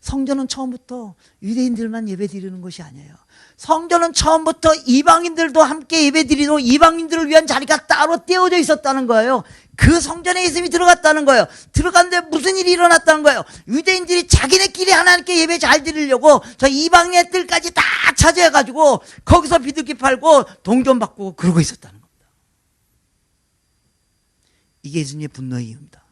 성전은 처음부터 유대인들만 예배 드리는 것이 아니에요. 성전은 처음부터 이방인들도 함께 예배드리고 이방인들을 위한 자리가 따로 떼어져 있었다는 거예요. 그 성전에 예수님이 들어갔다는 거예요. 들어갔는데 무슨 일이 일어났다는 거예요. 유대인들이 자기네끼리 하나님께 예배 잘 드리려고 저 이방의 뜰까지 다 차지해가지고 거기서 비둘기 팔고 동전 받고 그러고 있었다는 겁니다. 이게 예수님의 분노의 이유입니다.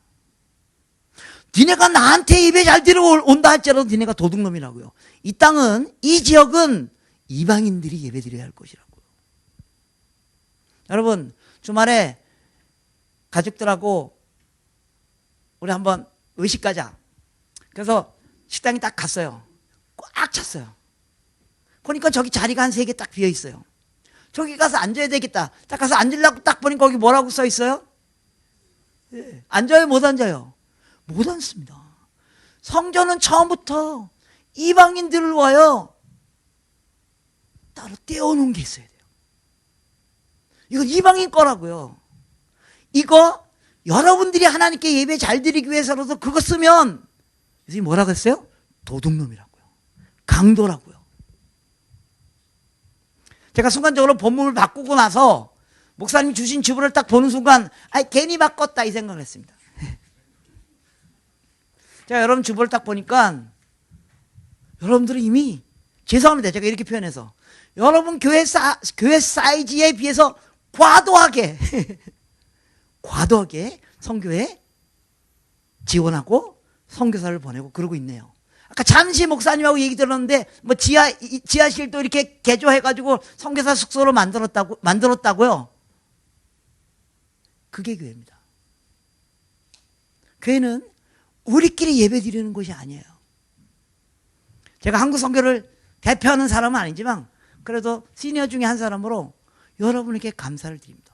니네가 나한테 예배 잘 드리러 온다 할지라도 니네가 도둑놈이라고요. 이 땅은, 이 지역은 이방인들이 예배드려야 할 곳이라고요. 여러분 주말에 가족들하고 우리 한번 의식 가자. 그래서 식당에 딱 갔어요. 꽉 찼어요. 그러니까 저기 자리가 한 3개 딱 비어 있어요. 저기 가서 앉아야 되겠다. 딱 가서 앉으려고 딱 보니 거기 뭐라고 써 있어요? 예. 앉아요? 못 앉아요? 못 앉습니다. 성전은 처음부터 이방인들을 와요. 따로 떼어놓은 게 있어야 돼요. 이거 이방인 거라고요. 이거 여러분들이 하나님께 예배 잘 드리기 위해서라도 그거 쓰면 선생님이 뭐라고 했어요? 도둑놈이라고요. 강도라고요. 제가 순간적으로 본문을 바꾸고 나서 목사님이 주신 주부를 딱 보는 순간 괜히 바꿨다 이 생각을 했습니다. 제가 여러분 주부를 딱 보니까 여러분들은 이미 죄송합니다. 제가 이렇게 표현해서 여러분 교회 사이즈에 비해서 과도하게 선교에 지원하고 선교사를 보내고 그러고 있네요. 아까 잠시 목사님하고 얘기 들었는데 뭐 지하실도 이렇게 개조해가지고 선교사 숙소로 만들었다고요. 그게 교회입니다. 교회는 우리끼리 예배 드리는 곳이 아니에요. 제가 한국 선교를 대표하는 사람은 아니지만 그래도 시니어 중에 한 사람으로 여러분에게 감사를 드립니다.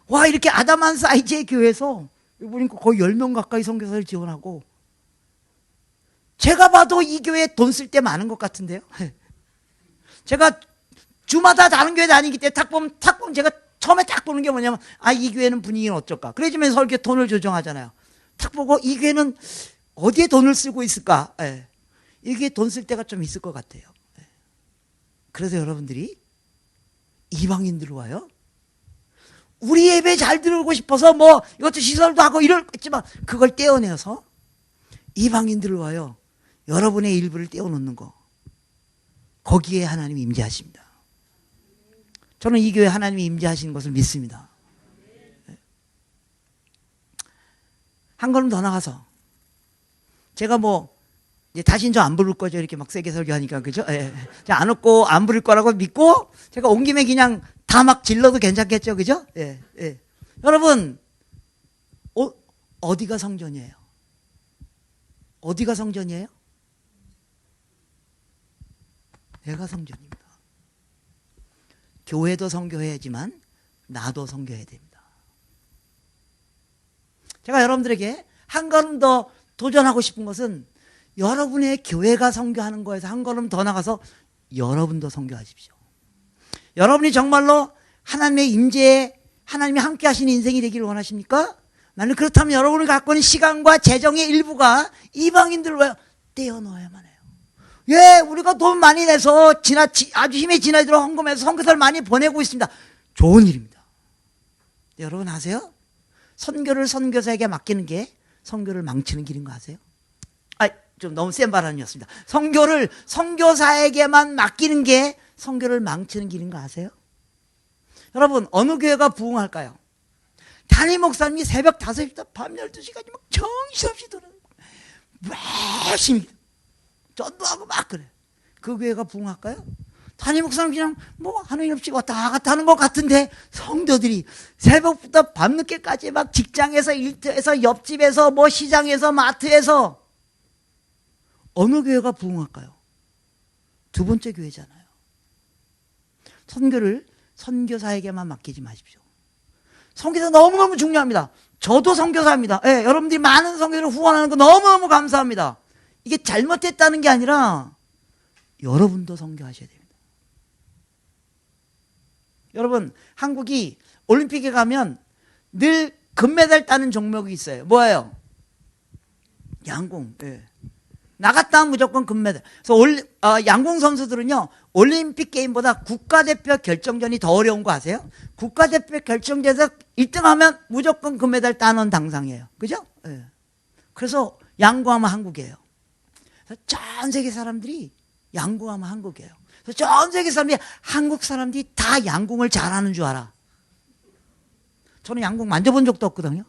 와, 이렇게 아담한 사이즈의 교회에서 보니까 거의 10명 가까이 선교사를 지원하고, 제가 봐도 이 교회에 돈 쓸 때 많은 것 같은데요. 제가 주마다 다른 교회 다니기 때문에 탁 보면 제가 처음에 딱 보는 게 뭐냐면, 아, 이 교회는 분위기는 어쩔까. 그래주면서 설교 돈을 조정하잖아요. 탁 보고 이 교회는 어디에 돈을 쓰고 있을까. 예. 이게 돈 쓸 때가 좀 있을 것 같아요. 예. 그래서 여러분들이 이방인들 와요. 우리 예배 잘 들어오고 싶어서 뭐 이것도 시설도 하고 이랬지만 그걸 떼어내서 이방인들 와요. 여러분의 일부를 떼어놓는 거. 거기에 하나님이 임재하십니다. 저는 이 교회에 하나님이 임재하시는 것을 믿습니다. 한 걸음 더 나가서 제가 뭐 이제 다시는 저 안 부를 거죠. 이렇게 막 세게 설교하니까, 그죠? 예. 안 웃고 안 부를 거라고 믿고 제가 온 김에 그냥 다 막 질러도 괜찮겠죠, 그죠? 예, 예. 여러분, 어디가 성전이에요? 어디가 성전이에요? 내가 성전입니다. 교회도 성교해야지만 나도 성교해야 됩니다. 제가 여러분들에게 한 걸음 더 도전하고 싶은 것은 여러분의 교회가 성교하는 거에서 한 걸음 더 나가서 여러분도 성교하십시오. 여러분이 정말로 하나님의 임재에 하나님이 함께 하시는 인생이 되기를 원하십니까? 나는 그렇다면 여러분이 갖고 있는 시간과 재정의 일부가 이방인들로 떼어놓아야만 해요. 예, 우리가 돈 많이 내서 아주 힘에 지나도록 헌금해서 선교사를 많이 보내고 있습니다. 좋은 일입니다. 여러분 아세요? 선교를 선교사에게 맡기는 게 선교를 망치는 길인 거 아세요? 좀 너무 센 발언이었습니다. 선교를 선교사에게만 맡기는 게 선교를 망치는 길인 거 아세요? 여러분, 어느 교회가 부흥할까요? 담임 목사님이 새벽 5시부터 밤 12시까지 막 정신없이 돌아다니고 열심히 전도하고 막 그래. 그 교회가 부흥할까요? 담임 목사님 그냥 뭐 하는 일 없이 왔다 갔다 하는 것 같은데 성도들이 새벽부터 밤늦게까지 막 직장에서 일터에서 옆집에서 뭐 시장에서 마트에서 어느 교회가 부흥할까요? 두 번째 교회잖아요. 선교를 선교사에게만 맡기지 마십시오. 선교사 너무너무 중요합니다. 저도 선교사입니다. 예, 여러분들이 많은 선교를 후원하는 거 너무너무 감사합니다. 이게 잘못됐다는 게 아니라 여러분도 선교하셔야 됩니다. 여러분, 한국이 올림픽에 가면 늘 금메달 따는 종목이 있어요. 뭐예요? 양궁. 예. 나갔다 하면 무조건 금메달. 그래서 양궁 선수들은요, 올림픽 게임보다 국가대표 결정전이 더 어려운 거 아세요? 국가대표 결정전에서 1등 하면 무조건 금메달 따는 당상이에요. 그죠? 예. 그래서 양궁하면 한국이에요. 그래서 전 세계 사람들이 양궁하면 한국이에요. 그래서 전 세계 사람들이 한국 사람들이 다 양궁을 잘하는 줄 알아. 저는 양궁 만져본 적도 없거든요.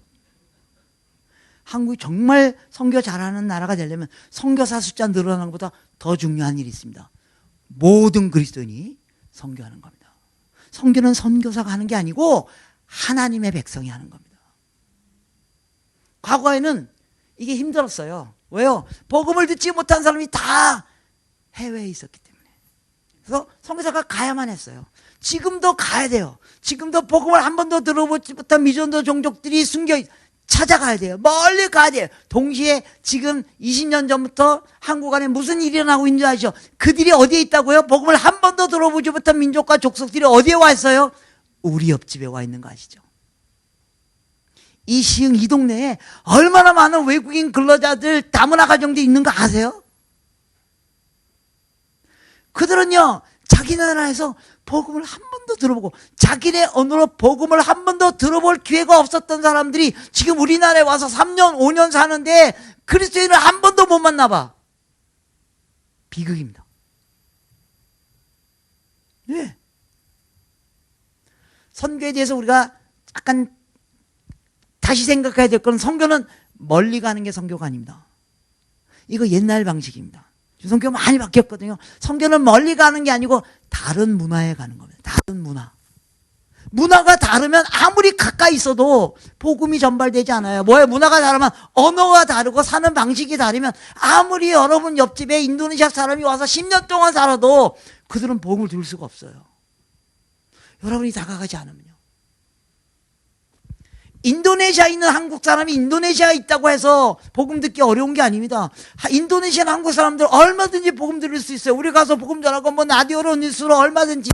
한국이 정말 선교 잘하는 나라가 되려면 선교사 숫자 늘어나는 것보다 더 중요한 일이 있습니다. 모든 그리스도인이 선교하는 겁니다. 선교는 선교사가 하는 게 아니고 하나님의 백성이 하는 겁니다. 과거에는 이게 힘들었어요. 왜요? 복음을 듣지 못한 사람이 다 해외에 있었기 때문에. 그래서 선교사가 가야만 했어요. 지금도 가야 돼요. 지금도 복음을 한 번도 들어보지 못한 미전도 종족들이 숨겨 찾아가야 돼요. 멀리 가야 돼요. 동시에 지금 20년 전부터 한국 안에 무슨 일이 일어나고 있는지 아시죠? 그들이 어디에 있다고요? 복음을 한 번도 들어보지 못한 민족과 족속들이 어디에 와 있어요? 우리 옆집에 와 있는 거 아시죠? 이 시흥 이 동네에 얼마나 많은 외국인 근로자들 다문화 가정들이 있는 거 아세요? 그들은요, 자기 나라에서 복음을 한 번도 들어보고 자기네 언어로 복음을 한 번도 들어볼 기회가 없었던 사람들이 지금 우리나라에 와서 3년 5년 사는데 그리스도인을 한 번도 못 만나봐. 비극입니다. 네. 선교에 대해서 우리가 약간 다시 생각해야 될 건, 선교는 멀리 가는 게 선교가 아닙니다. 이거 옛날 방식입니다. 선교 많이 바뀌었거든요. 선교는 멀리 가는 게 아니고 다른 문화에 가는 겁니다. 다른 문화. 문화가 다르면 아무리 가까이 있어도 복음이 전달되지 않아요. 뭐예요? 문화가 다르면 언어가 다르고 사는 방식이 다르면 아무리 여러분 옆집에 인도네시아 사람이 와서 10년 동안 살아도 그들은 복음을 들을 수가 없어요. 여러분이 다가가지 않으면요. 인도네시아에 있는 한국 사람이 인도네시아에 있다고 해서 복음 듣기 어려운 게 아닙니다. 인도네시아 한국 사람들 얼마든지 복음 들을 수 있어요. 우리 가서 복음 전하고 뭐 라디오로 뉴스로 얼마든지.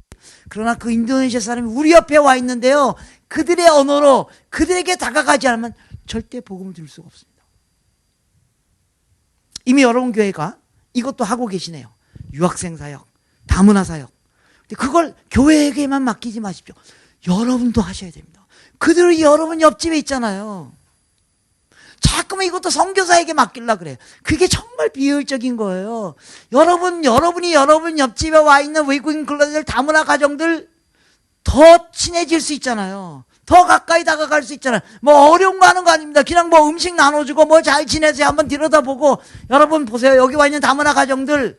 그러나 그 인도네시아 사람이 우리 옆에 와 있는데요, 그들의 언어로 그들에게 다가가지 않으면 절대 복음을 들을 수가 없습니다. 이미 여러분 교회가 이것도 하고 계시네요. 유학생 사역, 다문화 사역. 근데 그걸 교회에게만 맡기지 마십시오. 여러분도 하셔야 됩니다. 그들이 여러분 옆집에 있잖아요. 자꾸만 이것도 선교사에게 맡기려고 그래요. 그게 정말 비효율적인 거예요. 여러분이 여러분 옆집에 와 있는 외국인 클럽들, 다문화 가정들 더 친해질 수 있잖아요. 더 가까이 다가갈 수 있잖아요. 뭐 어려운 거 하는 거 아닙니다. 그냥 뭐 음식 나눠주고 뭐 잘 지내세요 한번 들여다보고. 여러분 보세요. 여기 와 있는 다문화 가정들,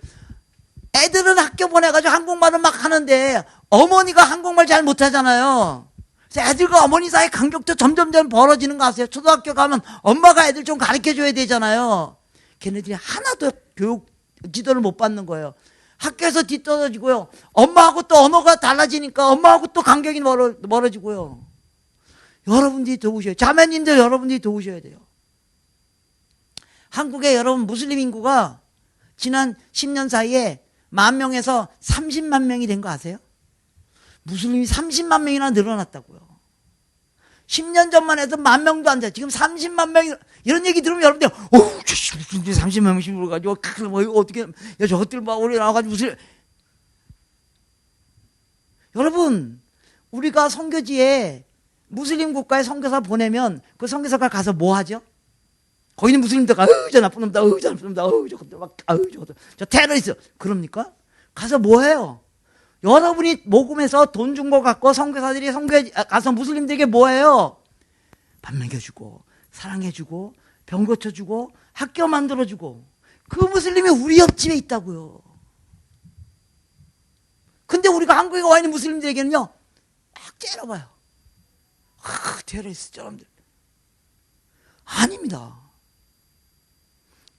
애들은 학교 보내가지고 한국말을 막 하는데 어머니가 한국말 잘 못하잖아요. 그래서 애들과 어머니 사이 간격도 점점 벌어지는 거 아세요? 초등학교 가면 엄마가 애들 좀 가르쳐줘야 되잖아요. 걔네들이 하나도 교육 지도를 못 받는 거예요. 학교에서 뒤떨어지고요. 엄마하고 또 언어가 달라지니까 엄마하고 또 간격이 멀어지고요. 여러분들이 도우셔야 돼요. 자매님들 여러분들이 도우셔야 돼요. 한국에 여러분 무슬림 인구가 지난 10년 사이에 10,000명에서 30만 명이 된 거 아세요? 무슬림이 30만 명이나 늘어났다고요. 10년 전만 해도 10,000명도 안 돼. 지금 30만 명이, 이런 얘기 들으면 여러분들, 무슨 30만 명씩 물어가지고, 뭐, 이거 어떻게, 야, 저것들 막 우리 나와가지고 무슨. 여러분, 우리가 선교지에 무슬림 국가에 선교사 보내면 그 선교사가 가서 뭐 하죠? 거기는 무슬림들가, 저 나쁜 놈다, 저 나쁜 놈다, 저것들 막, 저것들, 저 테러리스트. 그럽니까? 가서 뭐 해요? 여러분이 모금해서 돈 준 거 갖고 선교사들이 선교에 가서 무슬림들에게 뭐해요? 밥 먹여주고 사랑해주고 병 고쳐주고 학교 만들어주고. 그 무슬림이 우리 옆집에 있다고요. 근데 우리가 한국에 와 있는 무슬림들에게는요 막 째려봐요. 테러리스트 저놈들. 아닙니다.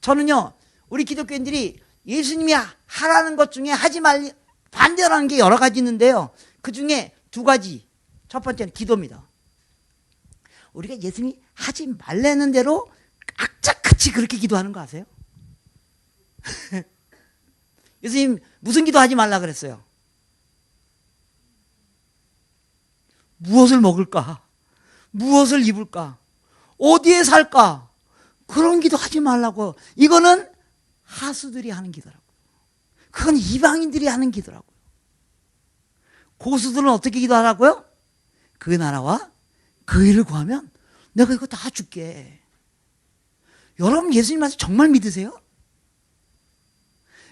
저는요 우리 기독교인들이 예수님이 하라는 것 중에 하지 말 반대라는 게 여러 가지 있는데요. 그 중에 2가지. 첫 번째는 기도입니다. 우리가 예수님이 하지 말라는 대로 악착같이 그렇게 기도하는 거 아세요? 예수님 무슨 기도하지 말라 그랬어요? 무엇을 먹을까? 무엇을 입을까? 어디에 살까? 그런 기도 하지 말라고. 이거는 하수들이 하는 기도라고. 그건 이방인들이 하는 기도라고요. 고수들은 어떻게 기도하라고요? 그 나라와 그 일을 구하면 내가 이거 다 줄게. 여러분 예수님 말씀 정말 믿으세요?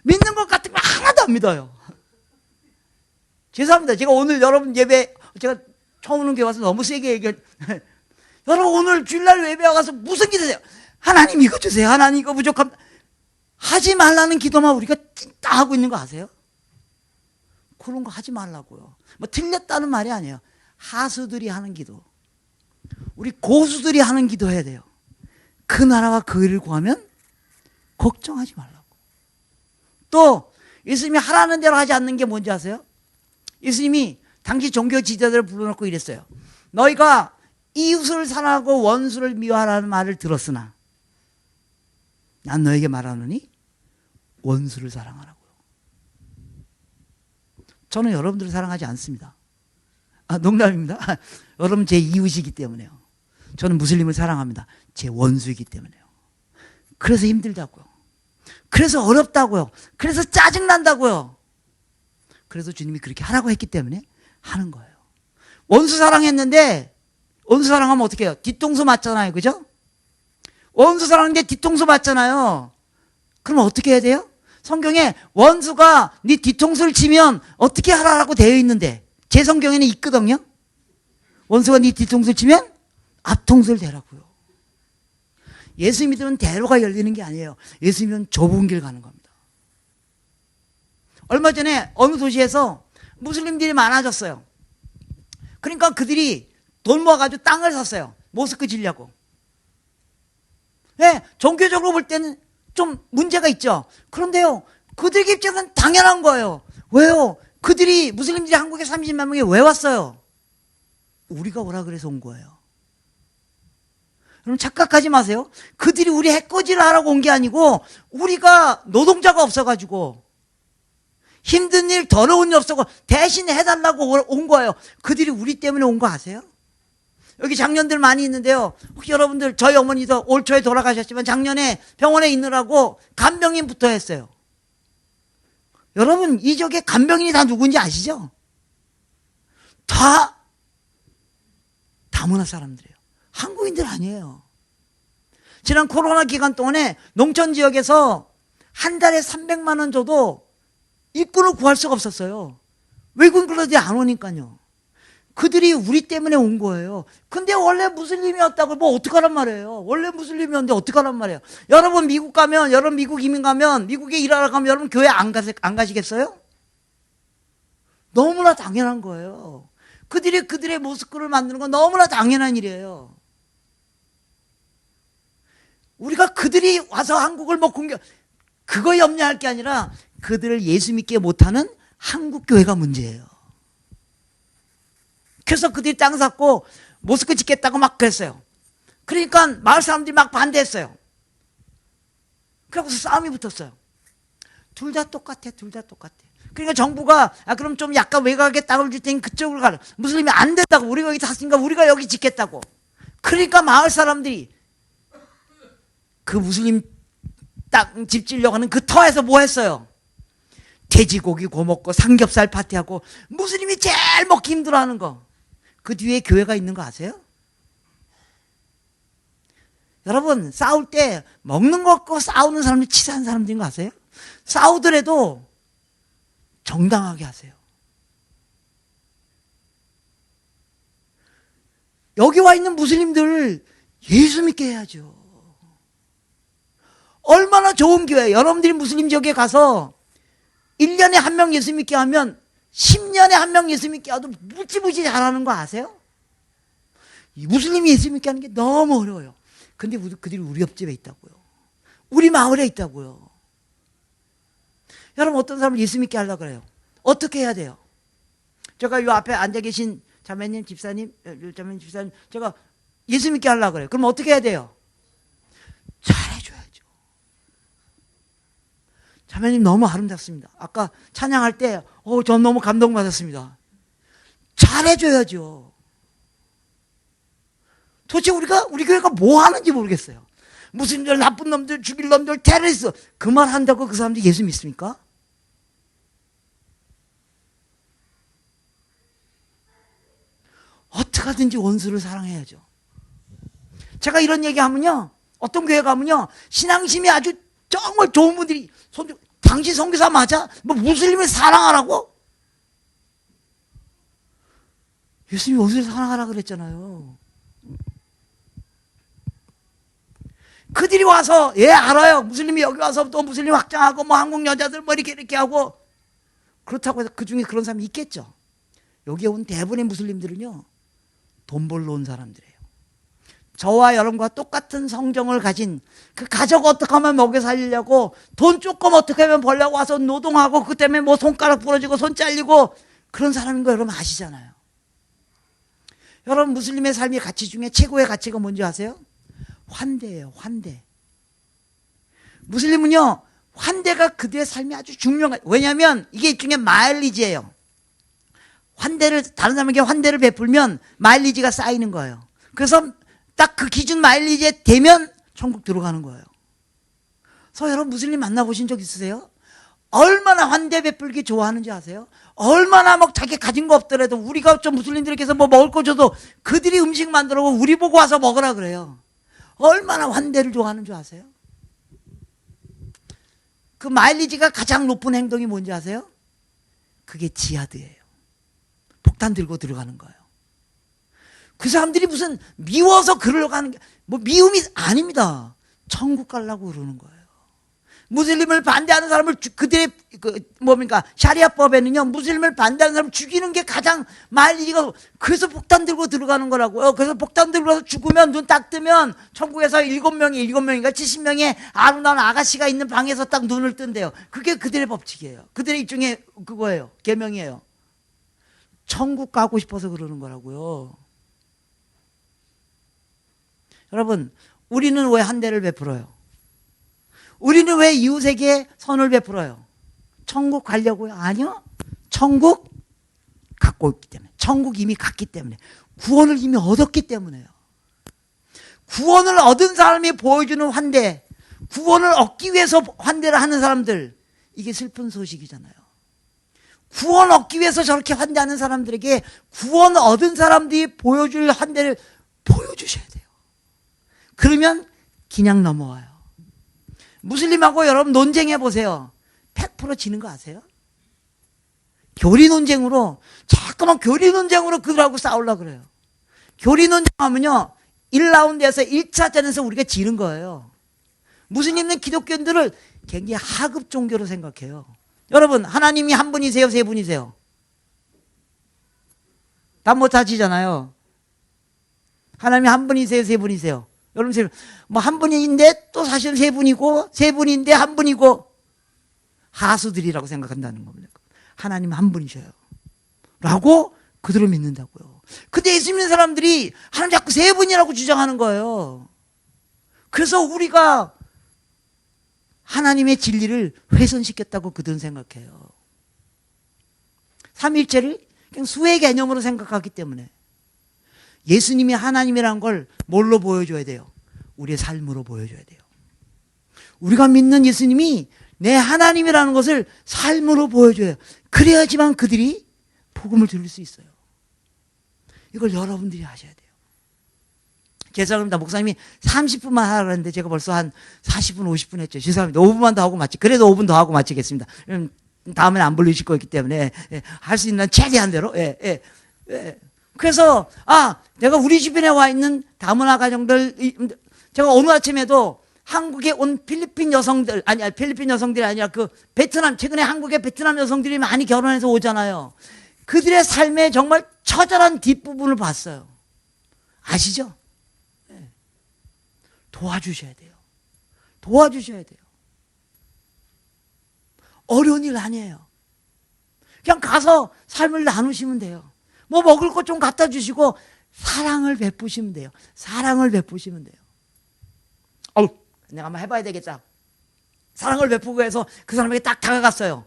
믿는 것 같은 거 하나도 안 믿어요. 죄송합니다. 제가 오늘 여러분 예배, 제가 처음 오는 교회 와서 너무 세게 여러분 오늘 주일날 예배 와서 무슨 기도세요? 하나님 이거 주세요. 하나님 이거 부족합니다. 하지 말라는 기도만 우리가 찐따 하고 있는 거 아세요? 그런 거 하지 말라고요. 뭐 틀렸다는 말이 아니에요. 하수들이 하는 기도. 우리 고수들이 하는 기도 해야 돼요. 그 나라와 그 일을 구하면 걱정하지 말라고. 또 예수님이 하라는 대로 하지 않는 게 뭔지 아세요? 예수님이 당시 종교 지도자들을 불러놓고 이랬어요. 너희가 이웃을 사랑하고 원수를 미워하라는 말을 들었으나 난 너에게 말하노니 원수를 사랑하라고요. 저는 여러분들을 사랑하지 않습니다. 농담입니다. 여러분 제 이웃이기 때문에요. 저는 무슬림을 사랑합니다. 제 원수이기 때문에요. 그래서 힘들다고요. 그래서 어렵다고요. 그래서 짜증난다고요. 그래서 주님이 그렇게 하라고 했기 때문에 하는 거예요. 원수 사랑했는데 원수 사랑하면 어떻게 해요? 뒤통수 맞잖아요. 그죠? 원수 사랑하는데 뒤통수 맞잖아요. 그럼 어떻게 해야 돼요? 성경에 원수가 네 뒤통수를 치면 어떻게 하라고 되어 있는데 제 성경에는 있거든요. 원수가 네 뒤통수를 치면 앞통수를 대라고요. 예수 믿으면 대로가 열리는 게 아니에요. 예수 믿으면 좁은 길 가는 겁니다. 얼마 전에 어느 도시에서 무슬림들이 많아졌어요. 그러니까 그들이 돈 모아가지고 땅을 샀어요. 모스크 지려고. 네, 종교적으로 볼 때는 좀 문제가 있죠. 그런데요, 그들 입장에서는 당연한 거예요. 왜요? 그들이, 무슬림들이 한국에 30만 명이 왜 왔어요? 우리가 오라 그래서 온 거예요. 여러분 착각하지 마세요. 그들이 우리 해코지를 하라고 온 게 아니고 우리가 노동자가 없어가지고 힘든 일, 더러운 일 없어서 대신 해달라고 온 거예요. 그들이 우리 때문에 온 거 아세요? 여기 장년들 많이 있는데요. 혹시 여러분들 저희 어머니도 올 초에 돌아가셨지만 작년에 병원에 있느라고 간병인부터 했어요. 여러분 이 지역에 간병인이 다 누군지 아시죠? 다 다문화 사람들이에요. 한국인들 아니에요. 지난 코로나 기간 동안에 농촌 지역에서 한 달에 300만 원 줘도 일꾼을 구할 수가 없었어요. 외국인 클럽이 안 오니까요. 그들이 우리 때문에 온 거예요. 근데 원래 무슬림이었다고 뭐 어떡하란 말이에요. 원래 무슬림이었는데 어떡하란 말이에요. 여러분 미국 가면, 여러분 미국 이민 가면, 미국에 일하러 가면 여러분 교회 안 가시겠어요? 너무나 당연한 거예요. 그들이 그들의 모스크를 만드는 건 너무나 당연한 일이에요. 우리가 그들이 와서 한국을 뭐 공격, 그거 염려할 게 아니라 그들을 예수 믿게 못하는 한국 교회가 문제예요. 그래서 그들이 땅 샀고 모스크 짓겠다고 막 그랬어요. 그러니까 마을 사람들이 막 반대했어요. 그래서 싸움이 붙었어요. 둘 다 똑같아, 둘 다 똑같아. 그러니까 정부가 그럼 좀 약간 외곽에 땅을 줄 테니 그쪽으로 가라. 무슬림이 안 된다고. 우리가 여기 샀으니까 우리가 여기 짓겠다고. 그러니까 마을 사람들이 그 무슬림 땅 집 지려고 하는 그 터에서 뭐 했어요? 돼지고기 구워 먹고 삼겹살 파티하고 무슬림이 제일 먹기 힘들어하는 거. 그 뒤에 교회가 있는 거 아세요? 여러분 싸울 때 먹는 거 갖고 싸우는 사람들이 치사한 사람들인 거 아세요? 싸우더라도 정당하게 하세요. 여기 와 있는 무슬림들 예수 믿게 해야죠. 얼마나 좋은 교회. 여러분들이 무슬림 지역에 가서 1년에 한 명 예수 믿게 하면 10년에 한 명 예수 믿게 하도 무지무지 잘하는 거 아세요? 이 무슬림이 예수 믿게 하는 게 너무 어려워요. 근데 그들이 우리 옆집에 있다고요. 우리 마을에 있다고요. 여러분 어떤 사람을 예수 믿게 하려고 그래요. 어떻게 해야 돼요? 제가 요 앞에 앉아 계신 자매님, 집사님, 자매님, 집사님, 제가 예수 믿게 하려고 그래요. 그럼 어떻게 해야 돼요? 잘해줘야죠. 자매님 너무 아름답습니다. 아까 찬양할 때, 전 너무 감동받았습니다. 잘해줘야죠. 도대체 우리 교회가 뭐 하는지 모르겠어요. 무슨 일, 나쁜 놈들, 죽일 놈들, 테러리스트. 그 말 한다고 그 사람들이 예수 믿습니까? 어떻게 하든지 원수를 사랑해야죠. 제가 이런 얘기 하면요. 어떤 교회 가면요. 신앙심이 아주 정말 좋은 분들이 당신 선교사 맞아? 뭐 무슬림을 사랑하라고? 예수님이 원수를 사랑하라 그랬잖아요. 그들이 와서 알아요. 무슬림이 여기 와서 또 무슬림 확장하고 뭐 한국 여자들 뭐 이렇게 하고 그렇다고 해서 그중에 그런 사람이 있겠죠. 여기에 온 대부분의 무슬림들은요. 돈 벌러 온 사람들이에요. 저와 여러분과 똑같은 성정을 가진 그 가족 어떻게 하면 먹여 살리려고 돈 조금 어떻게 하면 벌려고 와서 노동하고 그 때문에 뭐 손가락 부러지고 손 잘리고 그런 사람인 거 여러분 아시잖아요. 여러분 무슬림의 삶의 가치 중에 최고의 가치가 뭔지 아세요? 환대예요. 환대. 무슬림은요. 환대가 그들의 삶이 아주 중요한 거예요. 왜냐하면 이게 일종의 마일리지예요. 다른 사람에게 환대를 베풀면 마일리지가 쌓이는 거예요. 그래서 딱 그 기준 마일리지에 되면 천국 들어가는 거예요. 그래서 여러분 무슬림 만나보신 적 있으세요? 얼마나 환대 베풀기 좋아하는지 아세요? 얼마나 막 자기 가진 거 없더라도 우리가 좀 무슬림들에게서 뭐 먹을 거 줘도 그들이 음식 만들어고 우리 보고 와서 먹으라 그래요. 얼마나 환대를 좋아하는 줄 아세요? 그 마일리지가 가장 높은 행동이 뭔지 아세요? 그게 지하드예요. 폭탄 들고 들어가는 거예요. 그 사람들이 무슨 미워서 그러려고 하는 게 뭐 미움이 아닙니다. 천국 가려고 그러는 거예요. 무슬림을 반대하는 사람을 그들의 뭡니까 샤리아법에는요 무슬림을 반대하는 사람을 죽이는 게 가장 말리가. 그래서 폭탄 들고 들어가는 거라고요. 그래서 폭탄 들고 가서 죽으면 눈 딱 뜨면 천국에서 7명인가 70명의 아름다운 아가씨가 있는 방에서 딱 눈을 뜬대요. 그게 그들의 법칙이에요. 그들의 일종의 그거예요. 계명이에요. 천국 가고 싶어서 그러는 거라고요. 여러분, 우리는 왜 한 대를 베풀어요? 우리는 왜 이웃에게 선을 베풀어요? 천국 가려고요? 아니요. 천국 갖고 있기 때문에. 천국 이미 갔기 때문에. 구원을 이미 얻었기 때문에요. 구원을 얻은 사람이 보여주는 환대, 구원을 얻기 위해서 환대를 하는 사람들, 이게 슬픈 소식이잖아요. 구원 얻기 위해서 저렇게 환대하는 사람들에게 구원 얻은 사람들이 보여줄 환대를 보여주셔야 돼요. 그러면 그냥 넘어와요. 무슬림하고 여러분 논쟁해 보세요. 100% 지는 거 아세요? 교리 논쟁으로, 자꾸만 교리 논쟁으로 그들하고 싸우려고 그래요. 교리 논쟁하면요 1라운드에서 1차전에서 우리가 지는 거예요. 무슬림은 기독교인들을 굉장히 하급 종교로 생각해요. 여러분, 하나님이 한 분이세요? 세 분이세요? 답 못 하시잖아요. 하나님이 한 분이세요? 세 분이세요? 여러분, 뭐 한 분인데 또 사실은 세 분이고, 세 분인데 한 분이고, 하수들이라고 생각한다는 겁니다. 하나님 한 분이셔요. 라고 그들을 믿는다고요. 근데 예수 믿는 사람들이 하나님 자꾸 세 분이라고 주장하는 거예요. 그래서 우리가 하나님의 진리를 훼손시켰다고 그들은 생각해요. 삼위일체를 그냥 수의 개념으로 생각하기 때문에. 예수님이 하나님이라는 걸 뭘로 보여줘야 돼요? 우리의 삶으로 보여줘야 돼요. 우리가 믿는 예수님이 내 하나님이라는 것을 삶으로 보여줘요. 그래야지만 그들이 복음을 들을 수 있어요. 이걸 여러분들이 하셔야 돼요. 죄송합니다. 목사님이 30분만 하라고 했는데 제가 벌써 한 40분, 50분 했죠. 죄송합니다. 5분만 더 하고 마치. 그래도 5분 더 하고 마치겠습니다. 다음엔 안 불리실 거기 때문에 할 수 있는 최대한 대로. 그래서 내가 우리 주변에 와 있는 다문화 가정들, 제가 오늘 아침에도 한국에 온 필리핀 여성들, 필리핀 여성들이 아니라 그 베트남, 최근에 한국에 베트남 여성들이 많이 결혼해서 오잖아요. 그들의 삶의 정말 처절한 뒷부분을 봤어요. 아시죠? 도와주셔야 돼요. 도와주셔야 돼요. 어려운 일 아니에요. 그냥 가서 삶을 나누시면 돼요. 뭐 먹을 것 좀 갖다 주시고 사랑을 베푸시면 돼요. 사랑을 베푸시면 돼요. 내가 한번 해봐야 되겠다. 사랑을 베푸고 해서 그 사람에게 딱 다가갔어요.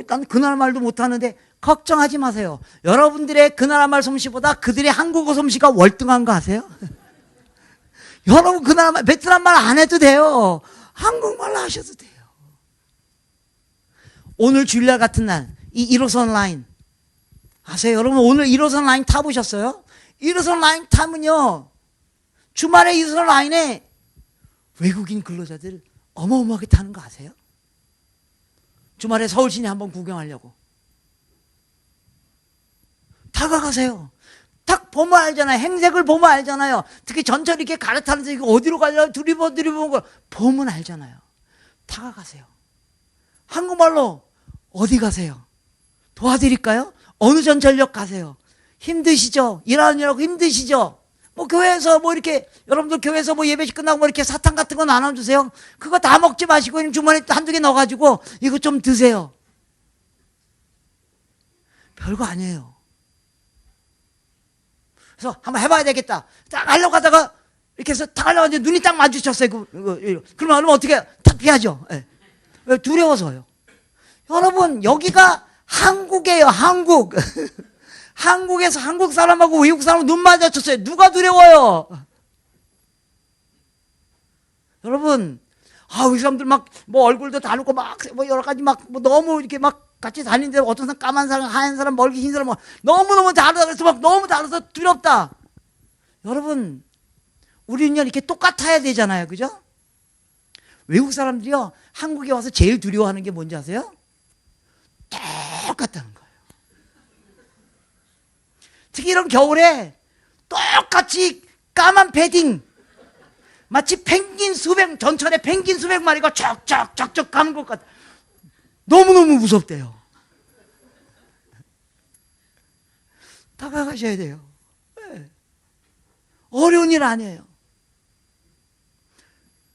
난 그 나라 말도 못하는데 걱정하지 마세요. 여러분들의 그 나라 말 솜씨보다 그들의 한국어 솜씨가 월등한 거 아세요? 여러분 그 나라 말, 베트남 말 안 해도 돼요. 한국말로 하셔도 돼요. 오늘 주일날 같은 날, 이 1호선 라인 아세요? 여러분 오늘 1호선 라인 타보셨어요? 1호선 라인 타면요 주말에 1호선 라인에 외국인 근로자들 어마어마하게 타는 거 아세요? 주말에 서울 시내 한번 구경하려고 다가가세요. 딱 보면 알잖아요. 행색을 보면 알잖아요. 특히 전철 이렇게 갈아타는데 이거 어디로 가려고 두리번 걸 보면 알잖아요. 다가가세요. 한국말로 어디 가세요? 도와드릴까요? 어느 전철역 가세요? 힘드시죠? 일하느라고 힘드시죠? 뭐 교회에서 뭐 이렇게 여러분들 교회에서 뭐 예배식 끝나고 뭐 이렇게 사탕 같은 거 나눠주세요. 그거 다 먹지 마시고 주머니에 한두 개 넣어가지고 이거 좀 드세요. 별거 아니에요. 그래서 한번 해봐야 되겠다. 딱 하려고 하다가 이렇게 해서 딱 하려고 하는데 눈이 딱 마주쳤어요. 그러면 어떻게 탁 피하죠. 왜? 두려워서요. 여러분 여기가 한국이에요. 한국. 한국에서 한국 사람하고 외국 사람하고 눈 마주쳤어요. 누가 두려워요? 여러분, 이 사람들 막 뭐 얼굴도 다르고 막 뭐 여러 가지 막 뭐 너무 이렇게 막 같이 다니는데 어떤 사람 까만 사람, 하얀 사람, 멀기 흰 사람 뭐 너무너무 다르다 그래서 막 너무 다르서 두렵다. 여러분, 우리는 이렇게 똑같아야 되잖아요. 그죠? 외국 사람들이요. 한국에 와서 제일 두려워하는 게 뭔지 아세요? 똑같다는 거예요. 특히 이런 겨울에 똑같이 까만 패딩 마치 전철에 펭귄 수백 마리가 쫙쫙쫙쫙 가는 것 같아. 너무너무 무섭대요. 다가가셔야 돼요. 네. 어려운 일 아니에요.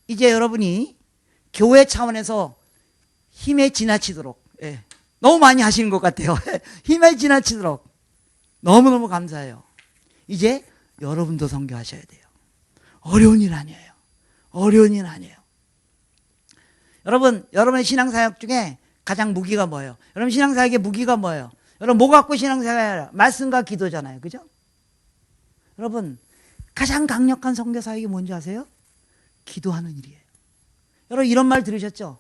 이제 여러분이 교회 차원에서 힘에 지나치도록, 예, 너무 많이 하시는 것 같아요. 힘에 지나치도록 너무너무 감사해요. 이제 여러분도 선교하셔야 돼요. 어려운 일 아니에요. 어려운 일 아니에요. 여러분의 신앙사역 중에 가장 무기가 뭐예요? 여러분 신앙사역의 무기가 뭐예요? 여러분 뭐 갖고 신앙사역이에요? 말씀과 기도잖아요. 그죠? 여러분 가장 강력한 선교사역이 뭔지 아세요? 기도하는 일이에요. 여러분 이런 말 들으셨죠?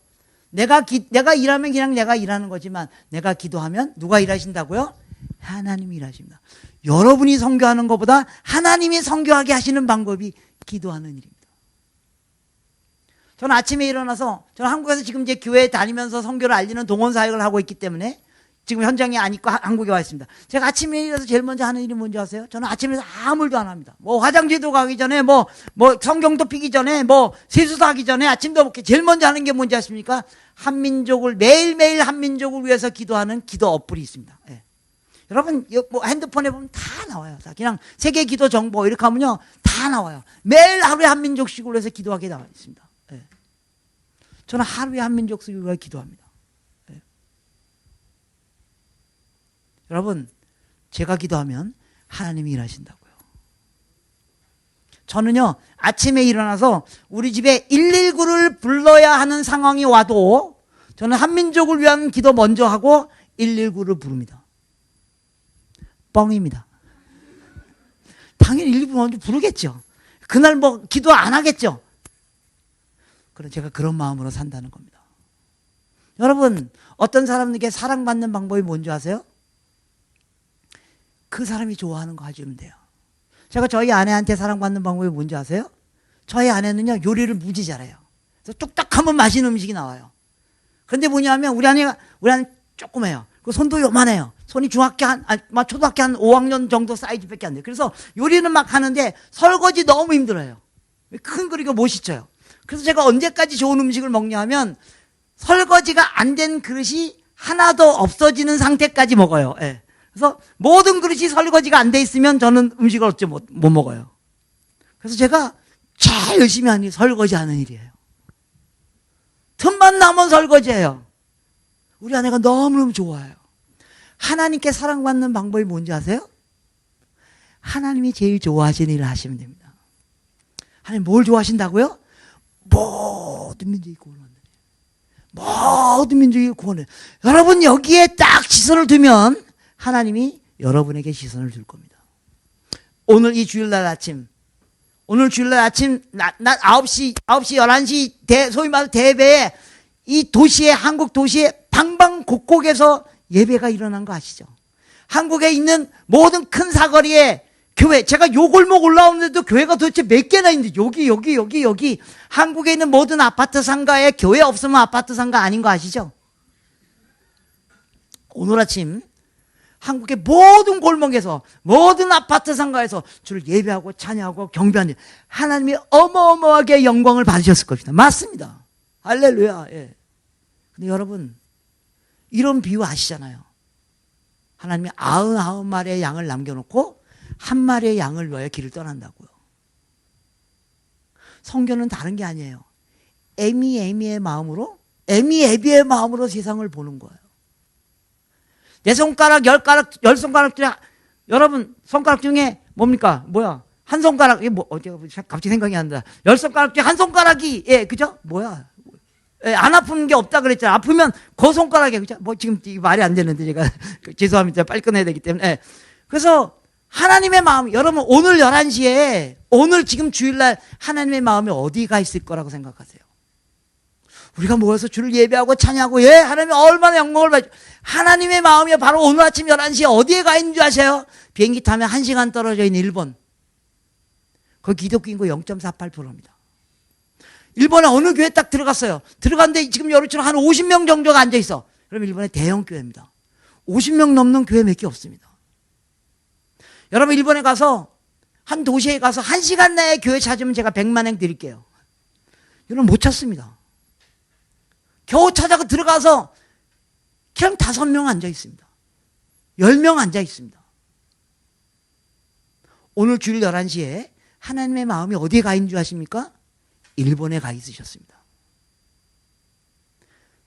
내가 일하면 그냥 내가 일하는 거지만 내가 기도하면 누가 일하신다고요? 하나님이 일하십니다. 여러분이 선교하는 것보다 하나님이 선교하게 하시는 방법이 기도하는 일입니다. 저는 아침에 일어나서 저는 한국에서 지금 이제 교회에 다니면서 선교를 알리는 동원 사역을 하고 있기 때문에 지금 현장에 안 있고 한국에 와 있습니다. 제가 아침에 일어나서 제일 먼저 하는 일이 뭔지 아세요? 저는 아침에 아무 일도 안 합니다. 뭐 화장지도 가기 전에 뭐 성경도 피기 전에 뭐 세수도 하기 전에 아침도 먹기 제일 먼저 하는 게 뭔지 아십니까? 매일매일 한민족을 위해서 기도하는 기도 어플이 있습니다. 예. 여러분 뭐 핸드폰에 보면 다 나와요. 그냥 세계 기도 정보 이렇게 하면요 다 나와요. 매일 하루에 한민족씩을 위해서 기도하게 나와 있습니다. 예. 저는 하루에 한민족씩을 위해 기도합니다. 예. 여러분 제가 기도하면 하나님이 일하신다고요. 저는요 아침에 일어나서 우리 집에 119를 불러야 하는 상황이 와도 저는 한민족을 위한 기도 먼저 하고 119를 부릅니다. 뻥입니다. 당연히 119 먼저 부르겠죠. 그날 뭐 기도 안 하겠죠. 그럼 제가 그런 마음으로 산다는 겁니다. 여러분 어떤 사람에게 사랑받는 방법이 뭔지 아세요? 그 사람이 좋아하는 거 해주면 돼요. 제가 저희 아내한테 사랑받는 방법이 뭔지 아세요? 저희 아내는요 요리를 무지 잘해요. 그래서 뚝딱 하면 맛있는 음식이 나와요. 그런데 뭐냐면 우리 아내는 조그매요. 그 손도 요만해요. 손이 초등학교 한 5학년 정도 사이즈밖에 안 돼요. 그래서 요리는 막 하는데 설거지 너무 힘들어요. 큰 그릇이 못 씻어요. 그래서 제가 언제까지 좋은 음식을 먹냐 하면 설거지가 안 된 그릇이 하나도 없어지는 상태까지 먹어요. 예. 그래서 모든 그릇이 설거지가 안 돼 있으면 저는 음식을 어째 못 먹어요. 그래서 제가 제일 열심히 하는 일이 설거지하는 일이에요. 틈만 나면 설거지해요. 우리 아내가 너무너무 좋아해요. 하나님께 사랑받는 방법이 뭔지 아세요? 하나님이 제일 좋아하시는 일을 하시면 됩니다. 하나님 뭘 좋아하신다고요? 모든 민족이 구원을 받는 일. 모든 민족이 구원을. 여러분 여기에 딱 시선을 두면 하나님이 여러분에게 시선을 줄 겁니다. 오늘 주일날 아침 낮 9시 11시 소위 말해 대배에 이 도시에 한국 도시에 방방곡곡에서 예배가 일어난 거 아시죠? 한국에 있는 모든 큰 사거리에 교회, 제가 요 골목 올라오는데도 교회가 도대체 몇 개나 있는데 여기 한국에 있는 모든 아파트 상가에 교회 없으면 아파트 상가 아닌 거 아시죠? 오늘 아침 한국의 모든 골목에서 모든 아파트 상가에서 주를 예배하고 찬양하고 경배하는 하나님이 어마어마하게 영광을 받으셨을 겁니다. 맞습니다. 할렐루야. 예. 근데 여러분 이런 비유 아시잖아요. 하나님이 99마리의 양을 남겨놓고 한 마리의 양을 위하여 길을 떠난다고요. 성경은 다른 게 아니에요. 에미의 마음으로 세상을 보는 거예요. 내 손가락 10손가락 중에 여러분 손가락 중에 뭡니까? 뭐야? 한 손가락 이게 갑자기 생각이 안 나. 10손가락 중에 한 손가락이 그죠? 뭐야? 안 아픈 게 없다 그랬잖아요. 아프면 그 손가락에 그죠? 지금 말이 안 되는데 제가 죄송합니다. 빨리 끝내야 되기 때문에. 그래서 하나님의 마음 여러분 오늘 11시에 오늘 지금 주일날 하나님의 마음이 어디가 있을 거라고 생각하세요? 우리가 모여서 주를 예배하고 찬양하고 하나님이 얼마나 영광을 받죠. 하나님의 마음이 바로 오늘 아침 11시에 어디에 가 있는 줄 아세요? 비행기 타면 1시간 떨어져 있는 일본. 거기 기독교 인구 0.48%입니다. 일본에 어느 교회 딱 들어갔어요. 들어갔는데 지금 여러분처럼 한 50명 정도가 앉아있어. 그럼 일본의 대형 교회입니다. 50명 넘는 교회 몇 개 없습니다. 여러분 일본에 가서 한 도시에 가서 1시간 내에 교회 찾으면 제가 100만 원 드릴게요. 여러분 못 찾습니다. 겨우 찾아가 들어가서 그냥 5명 앉아 있습니다. 10명 앉아 있습니다. 오늘 주일 11시에 하나님의 마음이 어디에 가 있는 줄 아십니까? 일본에 가 있으셨습니다.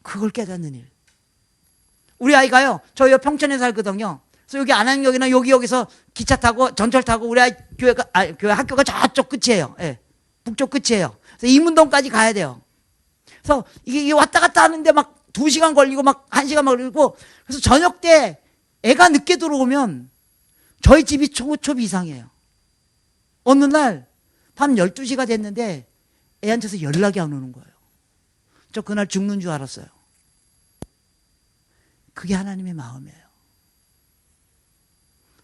그걸 깨닫는 일. 우리 아이가요, 저 여기 평촌에 살거든요. 그래서 여기 안양역이나 여기서 기차 타고 전철 타고 우리 아이 교회 학교가 저쪽 끝이에요. 예, 북쪽 끝이에요. 그래서 이문동까지 가야 돼요. 그래서 이게 왔다 갔다 하는데 막 2시간 걸리고 막 1시간 걸리고, 그래서 저녁 때 애가 늦게 들어오면 저희 집이 초고초비 이상해요. 어느 날 밤 12시가 됐는데 애한테서 연락이 안 오는 거예요. 저 그날 죽는 줄 알았어요. 그게 하나님의 마음이에요.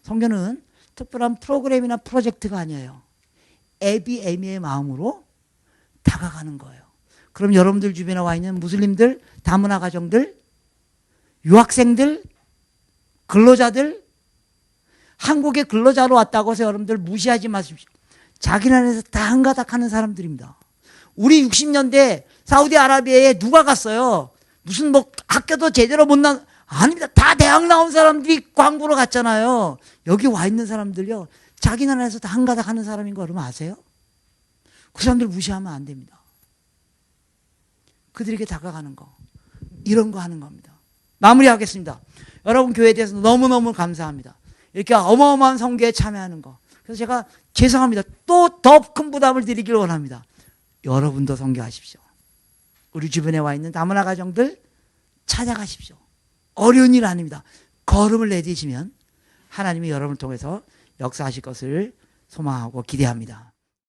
성경은 특별한 프로그램이나 프로젝트가 아니에요. 애비애미의 마음으로 다가가는 거예요. 그럼 여러분들 주변에 와 있는 무슬림들, 다문화 가정들, 유학생들, 근로자들, 한국에 근로자로 왔다고 해서 여러분들 무시하지 마십시오. 자기네에서 다 한가닥 하는 사람들입니다. 우리 60년대 사우디아라비아에 누가 갔어요? 무슨 뭐 학교도 제대로 못 아닙니다. 다 대학 나온 사람들이 광고로 갔잖아요. 여기 와 있는 사람들요, 자기 나라에서 다 한가닥 하는 사람인 거 여러분 아세요? 그 사람들 무시하면 안 됩니다. 그들에게 다가가는 거, 이런 거 하는 겁니다. 마무리하겠습니다. 여러분 교회에 대해서 너무너무 감사합니다. 이렇게 어마어마한 선교에 참여하는 거. 그래서 제가 죄송합니다. 또 더 큰 부담을 드리길 원합니다. 여러분도 선교하십시오. 우리 주변에 와 있는 다문화 가정들 찾아가십시오. 어려운 일 아닙니다. 걸음을 내디시면 하나님이 여러분을 통해서 역사하실 것을 소망하고 기대합니다.